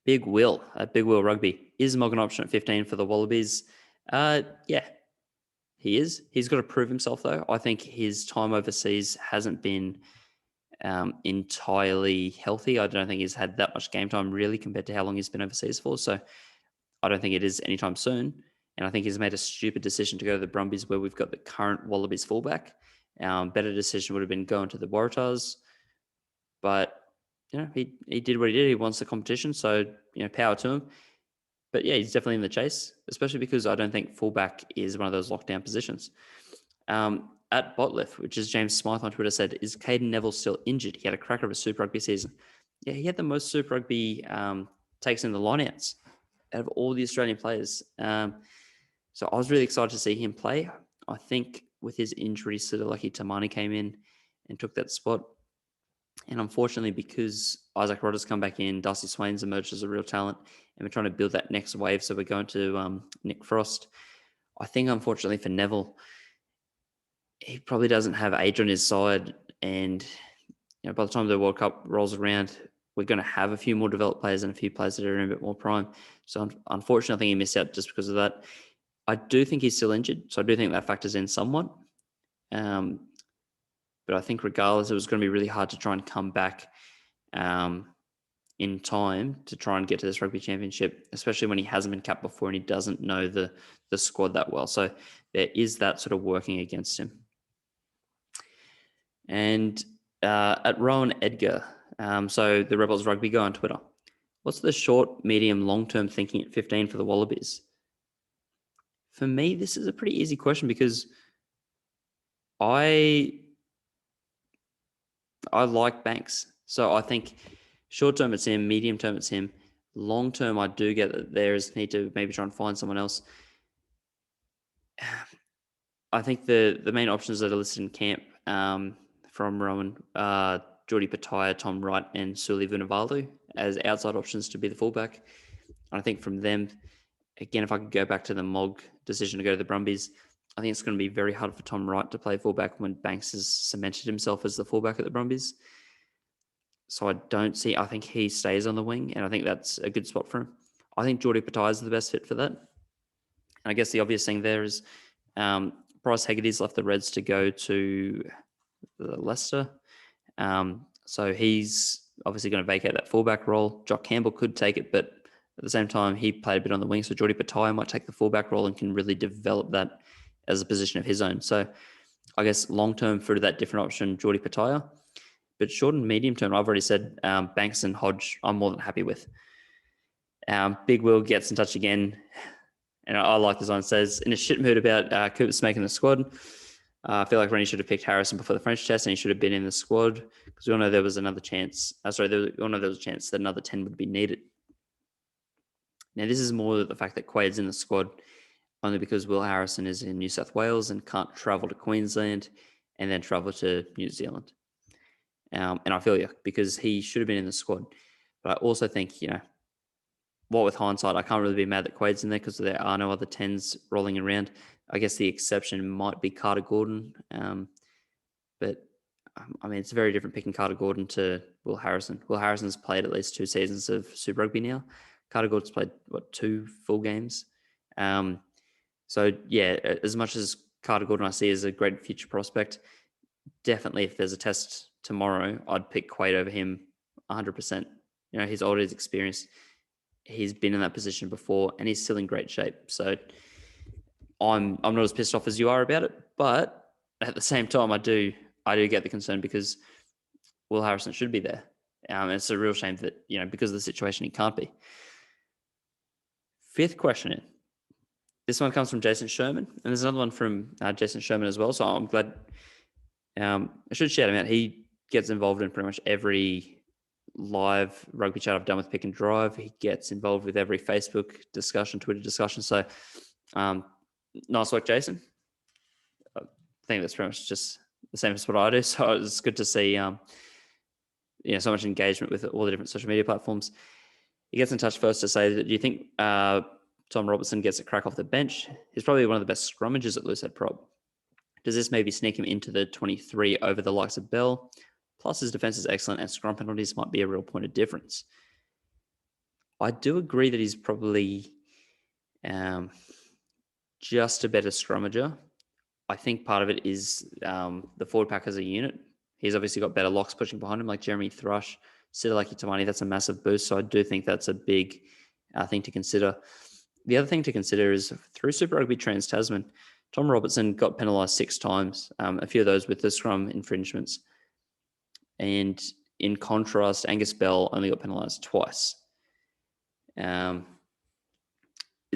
Big Will at Big Will Rugby, is Mogg an option at 15 for the Wallabies? Yeah, he is. He's got to prove himself, though. I think his time overseas hasn't been entirely healthy. I don't think he's had that much game time really compared to how long he's been overseas for. So I don't think it is anytime soon. And I think he's made a stupid decision to go to the Brumbies where we've got the current Wallabies fullback. Better decision would have been going to the Waratahs. But, he did what he did. He wants the competition. So, power to him. But yeah, he's definitely in the chase, especially because I don't think fullback is one of those lockdown positions. At Botliffe, which is James Smythe on Twitter, said, is Caden Neville still injured? He had a cracker of a Super Rugby season. Yeah, he had the most Super Rugby takes in the lineouts out of all the Australian players. So I was really excited to see him play. I think with his injury, Sitaleki Tamani came in and took that spot. And unfortunately, because Isaac Rodder's come back in, Darcy Swain's emerged as a real talent, and we're trying to build that next wave. So we're going to Nick Frost. I think, unfortunately, for Neville, he probably doesn't have age on his side. And by the time the World Cup rolls around, we're going to have a few more developed players and a few players that are in a bit more prime. So unfortunately, I think he missed out just because of that. I do think he's still injured. So I do think that factors in somewhat. But I think regardless, it was going to be really hard to try and come back in time to try and get to this Rugby Championship, especially when he hasn't been capped before and he doesn't know the squad that well. So there is that sort of working against him. And at Rowan Edgar, so the Rebels Rugby guy on Twitter, what's the short, medium, long-term thinking at 15 for the Wallabies? For me, this is a pretty easy question because I like Banks. So I think short-term it's him, medium-term it's him. Long-term, I do get that there is need to maybe try and find someone else. I think the main options that are listed in camp from Rowan, Geordie Pataya, Tom Wright, and Suli Vunivalu as outside options to be the fullback. And I think from them, again, if I could go back to the Mogg decision to go to the Brumbies, I think it's going to be very hard for Tom Wright to play fullback when Banks has cemented himself as the fullback at the Brumbies. So I think he stays on the wing, and I think that's a good spot for him. I think Geordie Pataya is the best fit for that. And I guess the obvious thing there is Bryce Hegarty's left the Reds to go to Leicester. So he's obviously going to vacate that fullback role. Jock Campbell could take it, but at the same time, he played a bit on the wing. So Geordie Pataya might take the fullback role and can really develop that as a position of his own. So I guess long-term for that different option, Geordie Pataya. But short and medium term, I've already said Banks and Hodge, I'm more than happy with. Big Will gets in touch again. And I like this one. It says, in a shit mood about Cooper's making the squad, I feel like Rennie should have picked Harrison before the French test and he should have been in the squad because we all know there was another chance. We all know there was a chance that another 10 would be needed. Now, this is more the fact that Quaid's in the squad only because Will Harrison is in New South Wales and can't travel to Queensland and then travel to New Zealand. And I feel you because he should have been in the squad. But I also think, what with hindsight, I can't really be mad that Quaid's in there because there are no other 10s rolling around. I guess the exception might be Carter Gordon. But, it's very different picking Carter Gordon to Will Harrison. Will Harrison's played at least 2 seasons of Super Rugby now. Carter Gordon's played, 2 full games? So, yeah, as much as Carter Gordon I see as a great future prospect, definitely if there's a test tomorrow, I'd pick Quaid over him 100%. He's older, he's experienced. He's been in that position before and he's still in great shape. So I'm not as pissed off as you are about it, but at the same time, I do get the concern because Will Harrison should be there. It's a real shame that, because of the situation, he can't be. 5th question in. This one comes from Jason Sherman, and there's another one from Jason Sherman as well. So I'm glad. I should shout him out. He gets involved in pretty much every live rugby chat I've done with Pick and Drive. He gets involved with every Facebook discussion, Twitter discussion. So nice work, Jason. think that's pretty much just the same as what I do. So it's good to see, so much engagement with all the different social media platforms. He gets in touch first to say that, do you think Tom Robertson gets a crack off the bench? He's probably one of the best scrummagers at loosehead prop. Does this maybe sneak him into the 23 over the likes of Bell? Plus, his defense is excellent and scrum penalties might be a real point of difference. I do agree that he's probably just a better scrummager. I think part of it is the forward pack as a unit. He's obviously got better locks pushing behind him, like Jeremy Thrush, Sitalaki Tamani. That's a massive boost. So I do think that's a big thing to consider. The other thing to consider is through Super Rugby Trans Tasman, Tom Robertson got penalised 6 times, a few of those with the scrum infringements. And in contrast, Angus Bell only got penalised twice. It's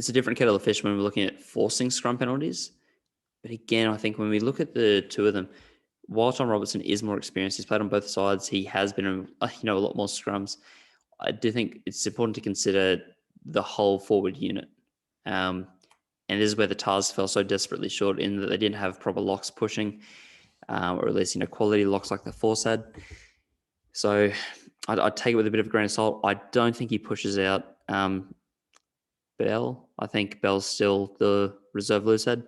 a different kettle of fish when we're looking at forcing scrum penalties. But again, I think when we look at the two of them, while Tom Robertson is more experienced, he's played on both sides, he has been in, a lot more scrums. I do think it's important to consider the whole forward unit. And this is where the Tars fell so desperately short, in that they didn't have proper locks pushing, or at least, quality locks like the Force had. So I'd take it with a bit of a grain of salt. I don't think he pushes out Bell. I think Bell's still the reserve loosehead.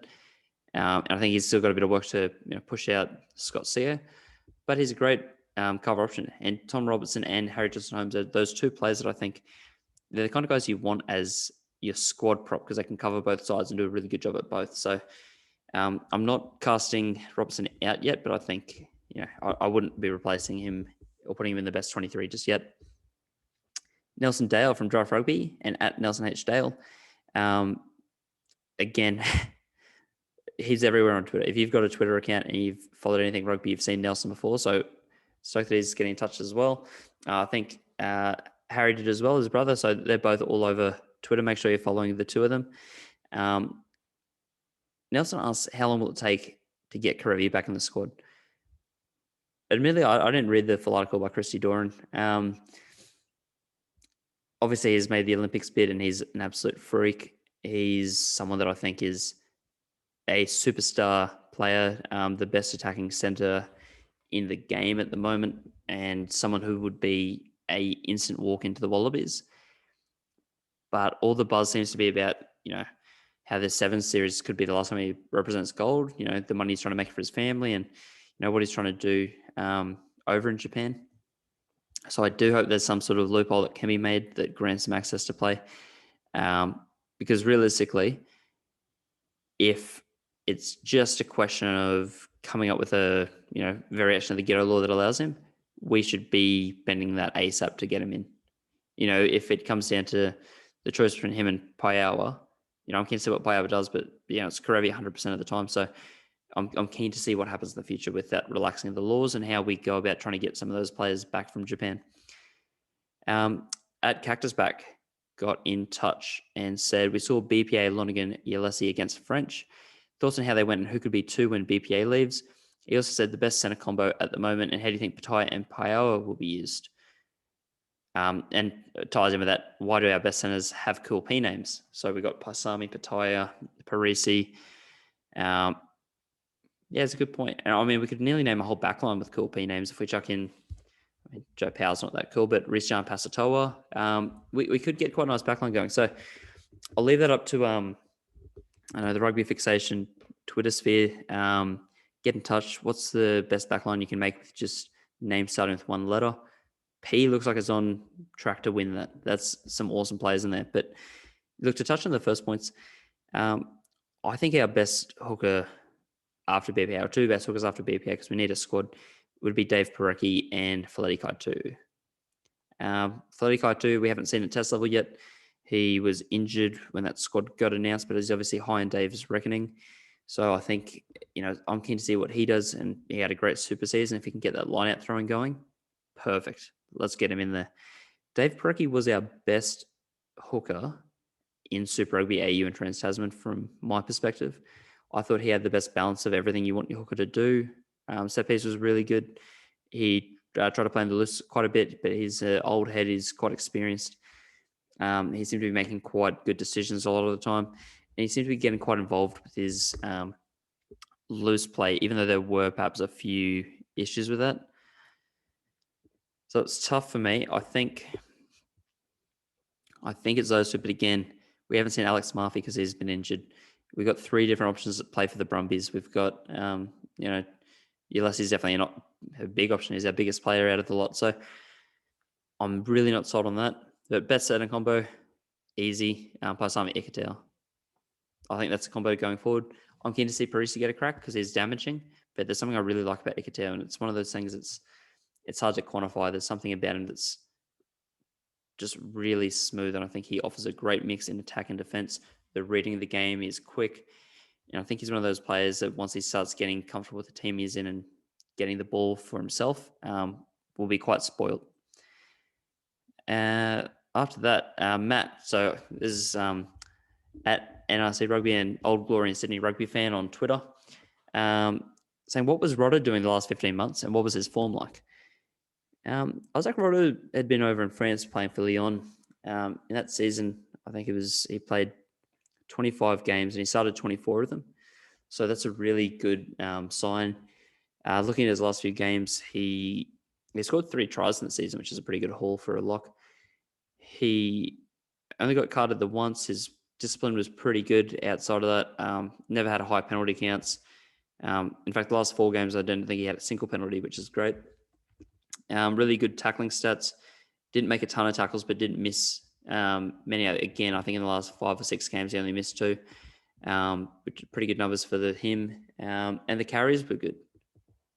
And I think he's still got a bit of work to push out Scott Sear. But he's a great cover option. And Tom Robertson and Harry Johnson-Holmes are those two players that I think they're the kind of guys you want as your squad prop, because they can cover both sides and do a really good job at both. So I'm not casting Robertson out yet, but I think I wouldn't be replacing him or putting him in the best 23 just yet. Nelson Dale from Draft Rugby and at Nelson H. Dale. Again, he's everywhere on Twitter. If you've got a Twitter account and you've followed anything rugby, you've seen Nelson before. So stoked that he's getting in touch as well. I think Harry did as well, his brother. So they're both all over Twitter. Make sure you're following the two of them. Nelson asks, how long will it take to get Karevi back in the squad? Admittedly, I didn't read the full article by Christy Doran. Obviously, he's made the Olympics bid and he's an absolute freak. He's someone that I think is a superstar player, the best attacking centre in the game at the moment, and someone who would be a instant walk into the Wallabies. But all the buzz seems to be about, how the Sevens series could be the last time he represents gold, the money he's trying to make for his family and, what he's trying to do over in Japan. So I do hope there's some sort of loophole that can be made that grants him access to play. Because realistically, if it's just a question of coming up with a, variation of the ghetto law that allows him, we should be bending that ASAP to get him in. If it comes down to the choice between him and Paiawa, I'm keen to see what Paiawa does, but, it's Karevi 100% of the time. So I'm keen to see what happens in the future with that relaxing of the laws and how we go about trying to get some of those players back from Japan. At Cactus Back got in touch and said, we saw BPA Lonergan Yalesi against French. Thoughts on how they went and who could be 2 when BPA leaves. He also said the best centre combo at the moment, and how do you think Pattaya and Paiawa will be used? And it ties in with that, why do our best centres have cool P names? So we got Paisami, Pattaya, Parisi. Yeah, it's a good point. And we could nearly name a whole backline with cool P names if we chuck in. Joe Powell's not that cool, but Rhys-Jan Pasatoa. We could get quite a nice backline going. So I'll leave that up to the Rugby Fixation Twitter sphere. Get in touch. What's the best backline you can make with just names starting with one letter? P looks like it's on track to win that. That's some awesome players in there. But look, to touch on the first points, I think our best hooker after BPA, or 2 best hookers after BPA, because we need a squad, would be Dave Parecki and Faleti Kaitu. Faleti Kaitu, we haven't seen at test level yet. He was injured when that squad got announced, but he's obviously high in Dave's reckoning. So I think, I'm keen to see what he does, and he had a great super season. If he can get that line out throwing going, perfect. Let's get him in there. Dave Parecki was our best hooker in Super Rugby AU and Trans Tasman from my perspective. I thought he had the best balance of everything you want your hooker to do. Set piece was really good. He tried to play in the loose quite a bit, but his old head is quite experienced. He seemed to be making quite good decisions a lot of the time. And he seemed to be getting quite involved with his loose play, even though there were perhaps a few issues with that. So it's tough for me. I think it's those two, but again, we haven't seen Alex Murphy because he's been injured. We've got 3 different options that play for the Brumbies. We've got, Ulysses definitely not a big option. He's our biggest player out of the lot. So I'm really not sold on that. But best set and combo, easy. Paisami Ikitau. I think that's a combo going forward. I'm keen to see Parisi get a crack because he's damaging. But there's something I really like about Ikitau, and it's one of those things it's hard to quantify. There's something about him that's just really smooth, and I think he offers a great mix in attack and defense. The reading of the game is quick, and I think he's one of those players that once he starts getting comfortable with the team he's in and getting the ball for himself, will be quite spoiled. After that, Matt. So this is at NRC Rugby and Old Glory and Sydney Rugby fan on Twitter, saying, what was Rodder doing the last 15 months and what was his form like? Isaac Rodder had been over in France playing for Lyon. In that season, I think he played 25 games and he started 24 of them. So that's a really good sign. Looking at his last few games, he scored 3 tries in the season, which is a pretty good haul for a lock. He only got carded the once. His discipline was pretty good outside of that. Never had a high penalty counts. In fact, the last 4 games, I don't think he had a single penalty, which is great. Really good tackling stats. Didn't make a ton of tackles, but didn't miss many. Again, I think in the last 5 or 6 games, he only missed 2. Which are pretty good numbers for him. And the carries were good.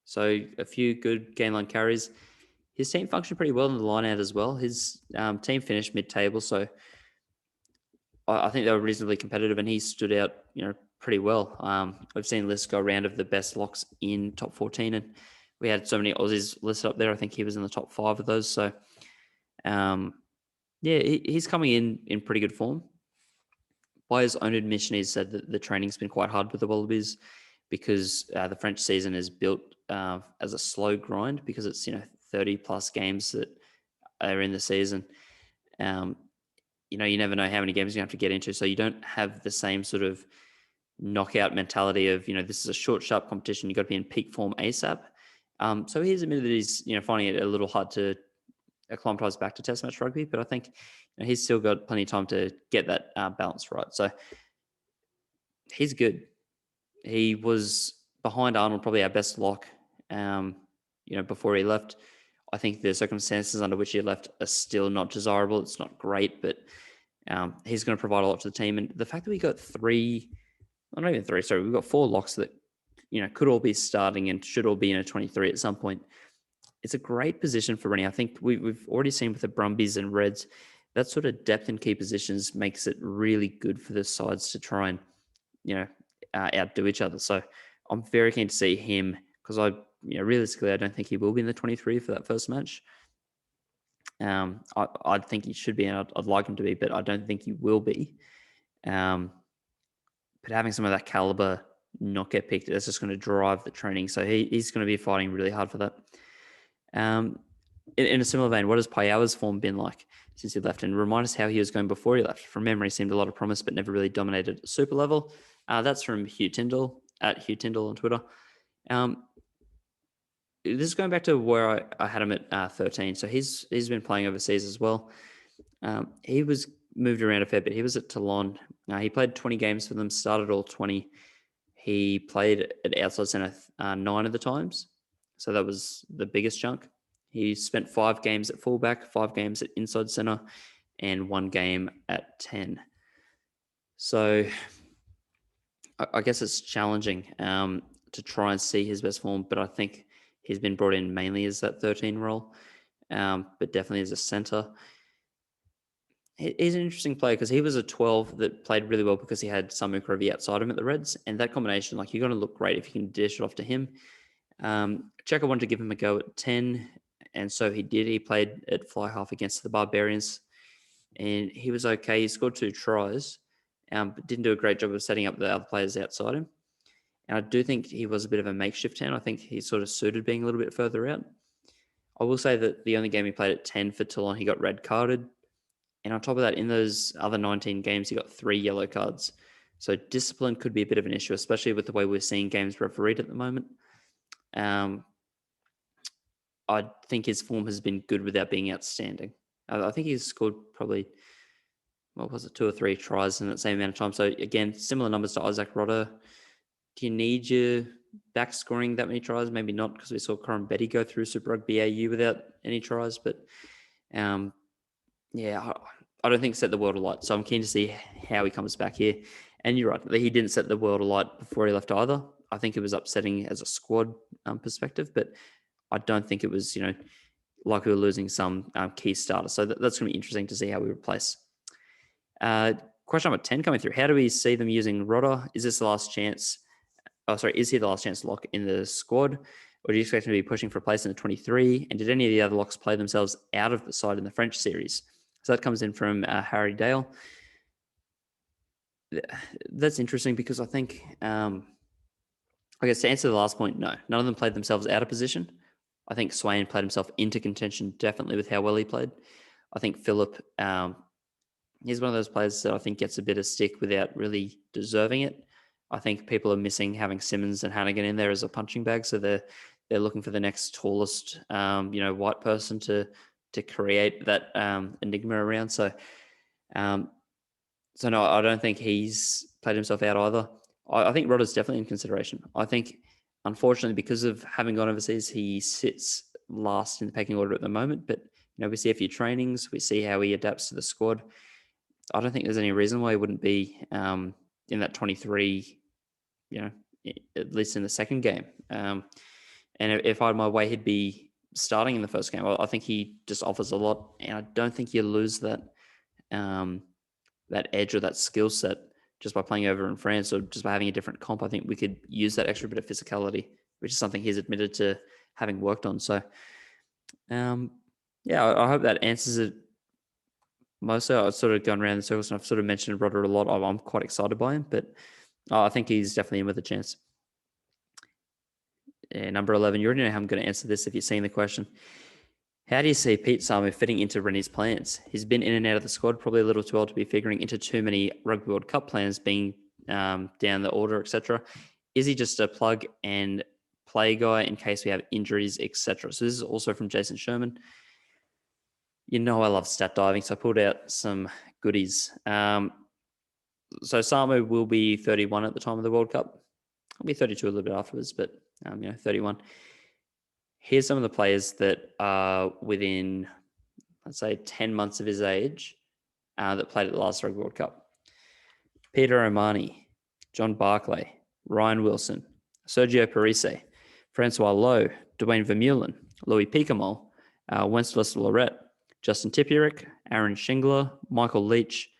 So a few good game line carries. His team functioned pretty well in the line out as well. His team finished mid-table, so I think they were reasonably competitive, and he stood out, pretty well. I've seen lists go around of the best locks in top 14, and we had so many Aussies listed up there. I think he was in the top 5 of those. So, he's coming in pretty good form. By his own admission, he said that the training's been quite hard with the Wallabies because the French season is built as a slow grind because it's 30 plus games that are in the season. You never know how many games you have to get into, so you don't have the same sort of knockout mentality of this is a short, sharp competition. You got to be in peak form ASAP. So he's admitted that he's finding it a little hard to acclimatise back to Test match rugby, but I think he's still got plenty of time to get that balance right. So he's good. He was behind Arnold, probably our best lock, before he left. I think the circumstances under which he left are still not desirable. It's not great, but he's going to provide a lot to the team. And the fact that we got 4 locks that, could all be starting and should all be in a 23 at some point. It's a great position for Rennie. I think we've already seen with the Brumbies and Reds, that sort of depth in key positions makes it really good for the sides to try and, outdo each other. So I'm very keen to see him because realistically, I don't think he will be in the 23 for that first match. I think he should be, and I'd like him to be, but I don't think he will be. But having some of that caliber not get picked, that's just going to drive the training. So he's going to be fighting really hard for that. In a similar vein, what has Paiawa's form been like since he left? And remind us how he was going before he left. From memory, seemed a lot of promise, but never really dominated at super level. That's from Hugh Tyndall, at Hugh Tyndall on Twitter. This is going back to where I had him at 13. So he's been playing overseas as well. He was moved around a fair bit. He was at Toulon. He played 20 games for them, started all 20. He played at outside centre 9 of the times. So that was the biggest chunk. He spent 5 games at fullback, 5 games at inside centre, and 1 game at 10. So I guess it's challenging to try and see his best form, but I think he's been brought in mainly as that 13 role, but definitely as a centre. He's an interesting player because he was a 12 that played really well because he had Samu Kerevi outside him at the Reds, and that combination, you're going to look great if you can dish it off to him. Checker wanted to give him a go at 10, and so he did. He played at fly half against the Barbarians, and he was okay. He scored 2 tries, but didn't do a great job of setting up the other players outside him. And I do think he was a bit of a makeshift 10. I think he sort of suited being a little bit further out. I will say that the only game he played at 10 for Toulon, he got red carded. And on top of that, in those other 19 games, he got 3 yellow cards. So discipline could be a bit of an issue, especially with the way we're seeing games refereed at the moment. I think his form has been good without being outstanding. I think he's scored probably, what was it, 2 or 3 tries in that same amount of time. So again, similar numbers to Isaac Rodder. Do you need your back scoring that many tries? Maybe not, because we saw Coram Betty go through Super Rugby AU without any tries. But yeah, I don't think set the world alight. So I'm keen to see how he comes back here. And you're right, he didn't set the world alight before he left either. I think it was upsetting as a squad perspective, but I don't think it was, like we were losing some key starters. So that's going to be interesting to see how we replace. Question number 10 coming through. How do we see them using Rodder? Is this the last chance? Is he the last chance lock in the squad? Or do you expect him to be pushing for a place in the 23? And did any of the other locks play themselves out of the side in the French series? So that comes in from Harry Dale. That's interesting because I think, I guess to answer the last point, no. None of them played themselves out of position. I think Swain played himself into contention, definitely, with how well he played. I think Phillip, he's one of those players that I think gets a bit of stick without really deserving it. I think people are missing having Simmons and Hannigan in there as a punching bag, so they're looking for the next tallest, white person to create that enigma around. So no, I don't think he's played himself out either. I think Rodder's definitely in consideration. I think, unfortunately, because of having gone overseas, he sits last in the pecking order at the moment. But we see a few trainings, we see how he adapts to the squad. I don't think there's any reason why he wouldn't be in that 23, at least in the second game. And if I had my way, he'd be starting in the first game. I think he just offers a lot, and I don't think you lose that that edge or that skill set just by playing over in France or just by having a different comp. I think we could use that extra bit of physicality, which is something he's admitted to having worked on. So, I hope that answers it. Mostly, I've sort of gone around in circles, and I've sort of mentioned Rodder a lot. I'm quite excited by him, but I think he's definitely in with a chance. Yeah, number 11, you already know how I'm going to answer this if you've seen the question. How do you see Pete Samu fitting into Rennie's plans? He's been in and out of the squad, probably a little too old to be figuring into too many Rugby World Cup plans, being down the order, etc. Is he just a plug and play guy in case we have injuries, etc.? So this is also from Jason Sherman. I love stat diving, so I pulled out some goodies. So Samu will be 31 at the time of the World Cup. He'll be 32 a little bit afterwards, but 31. Here's some of the players that are within, let's say, 10 months of his age that played at the last Rugby World Cup. Peter O'Mahony, John Barclay, Ryan Wilson, Sergio Parise, Francois Lowe, Dwayne Vermeulen, Louis Picamol, Wenceslas Lorette, Justin Tipieric, Aaron Shingler, Michael Leach,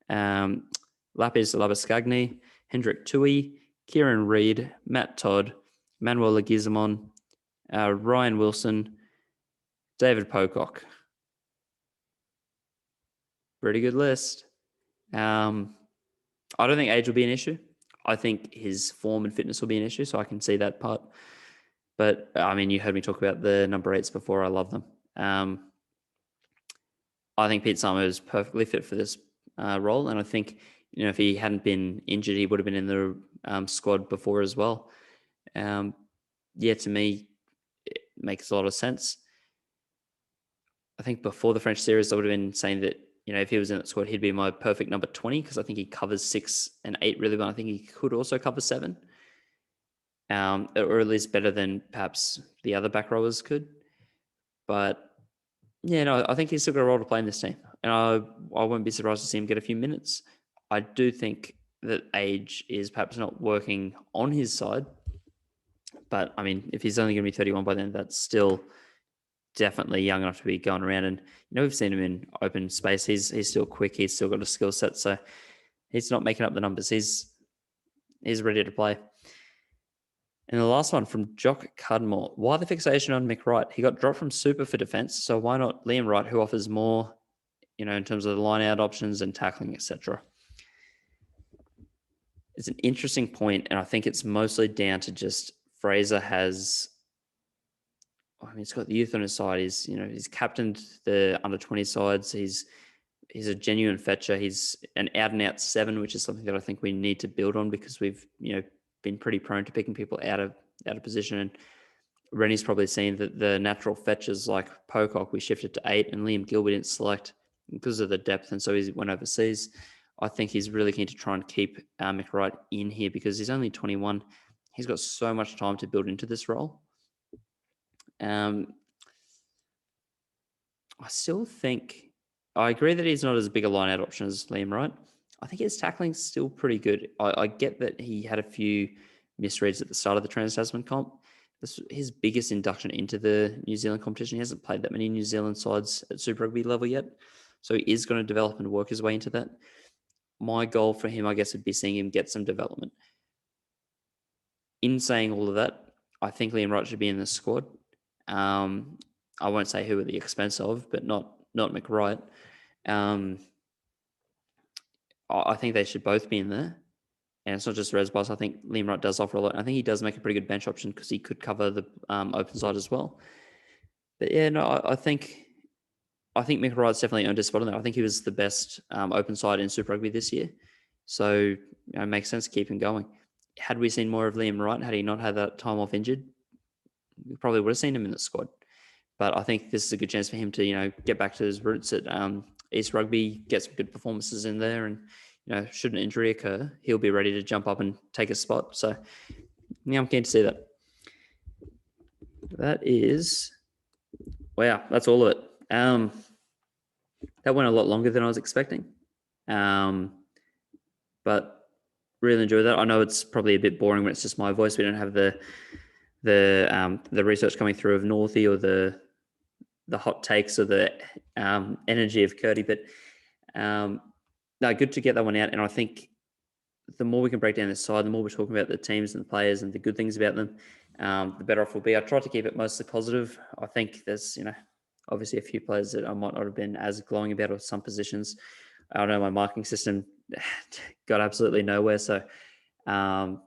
Lapis Labascagni, Hendrik Tui, Kieran Reid, Matt Todd, Manuel Leguizamon, Ryan Wilson, David Pocock. Pretty good list. I don't think age will be an issue. I think his form and fitness will be an issue, so I can see that part. But, you heard me talk about the number 8s before. I love them. I think Pete Samu is perfectly fit for this role, and I think, if he hadn't been injured, he would have been in the squad before as well. To me, it makes a lot of sense. I think before the French series, I would have been saying that, if he was in that squad, he'd be my perfect number 20 because I think he covers 6 and 8 really well. I think he could also cover 7, or at least better than perhaps the other back rowers could. But I think he's still got a role to play in this team, and I won't be surprised to see him get a few minutes. I do think that age is perhaps not working on his side, but if he's only going to be 31 by then, that's still definitely young enough to be going around. And we've seen him in open space. He's still quick. He's still got a skill set, so he's not making up the numbers. He's ready to play. And the last one from Jock Cudmore. Why the fixation on Mick Wright? He got dropped from Super for defence, so why not Liam Wright, who offers more, in terms of the line-out options and tackling, etc.? It's an interesting point, and I think it's mostly down to just Fraser has... he's got the youth on his side. He's captained the under-20 sides. He's he's a genuine fetcher. He's an out and out 7, which is something that I think we need to build on because we've been pretty prone to picking people out of position. And Rennie's probably seen that the natural fetchers like Pocock we shifted to 8, and Liam Gill we didn't select because of the depth, and so he went overseas. I think he's really keen to try and keep McWright in here because he's only 21. He's got so much time to build into this role. I still think I agree that he's not as big a line-out option as Liam Wright. I think his tackling's still pretty good. I get that he had a few misreads at the start of the Trans-Tasman comp. This was his biggest induction into the New Zealand competition. He hasn't played that many New Zealand sides at Super Rugby level yet. So he is going to develop and work his way into that. My goal for him, I guess, would be seeing him get some development. In saying all of that, I think Liam Wright should be in the squad. I won't say who at the expense of, but not McWright. I think they should both be in there. And it's not just Resbos. I think Liam Wright does offer a lot. I think he does make a pretty good bench option because he could cover the open side as well. But yeah, no, I think Mick Wright's definitely earned a spot in there. I think he was the best open side in Super Rugby this year. So it makes sense to keep him going. Had we seen more of Liam Wright, had he not had that time off injured, we probably would have seen him in the squad. But I think this is a good chance for him to, get back to his roots at East Rugby, get some good performances in there, and should an injury occur, he'll be ready to jump up and take a spot. So, I'm keen to see that. That is, wow, that's all of it. That went a lot longer than I was expecting, but really enjoyed that. I know it's probably a bit boring when it's just my voice. We don't have the research coming through of Northie or the hot takes or the energy of Curdy, but no, good to get that one out. And I think the more we can break down this side, the more we're talking about the teams and the players and the good things about them, the better off we'll be. I tried to keep it mostly positive. I think there's, obviously a few players that I might not have been as glowing about, or some positions. I don't know, my marking system got absolutely nowhere. So by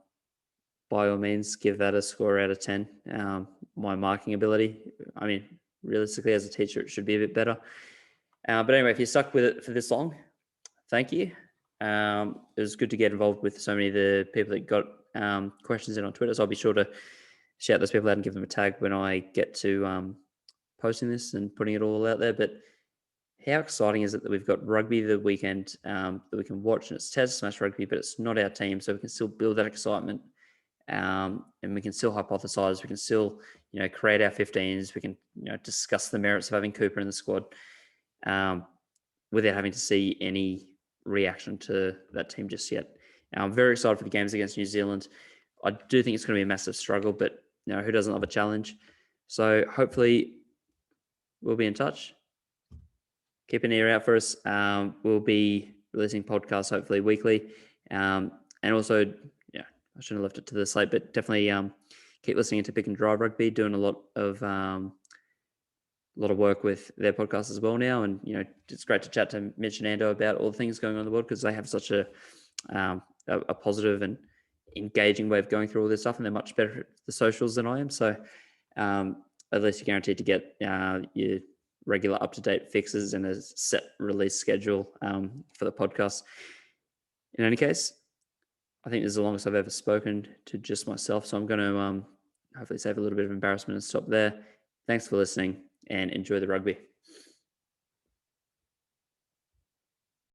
all means, give that a score out of 10. My marking ability, I mean, realistically, as a teacher, it should be a bit better. But anyway, if you stuck with it for this long, thank you. It was good to get involved with so many of the people that got questions in on Twitter. So I'll be sure to shout those people out and give them a tag when I get to posting this and putting it all out there. But how exciting is it that we've got rugby the weekend that we can watch, and it's Tasman Smash Rugby, but it's not our team, so we can still build that excitement, and we can still hypothesize. We can still, create our 15s. We can, discuss the merits of having Cooper in the squad, without having to see any reaction to that team just yet. I'm very excited for the games against New Zealand. I do think it's going to be a massive struggle, but who doesn't love a challenge? So hopefully we'll be in touch. Keep an ear out for us. We'll be releasing podcasts hopefully weekly. And also, I shouldn't have left it to the slate, but definitely keep listening to Pick and Drive Rugby, doing a lot of work with their podcast as well now. And, it's great to chat to Mitch and Ando about all the things going on in the world, because they have such a positive and engaging way of going through all this stuff, and they're much better at the socials than I am. So at least you're guaranteed to get your regular up-to-date fixes and a set release schedule for the podcast. In any case, I think this is the longest I've ever spoken to just myself, so I'm going to hopefully save a little bit of embarrassment and stop there. Thanks for listening, and enjoy the rugby.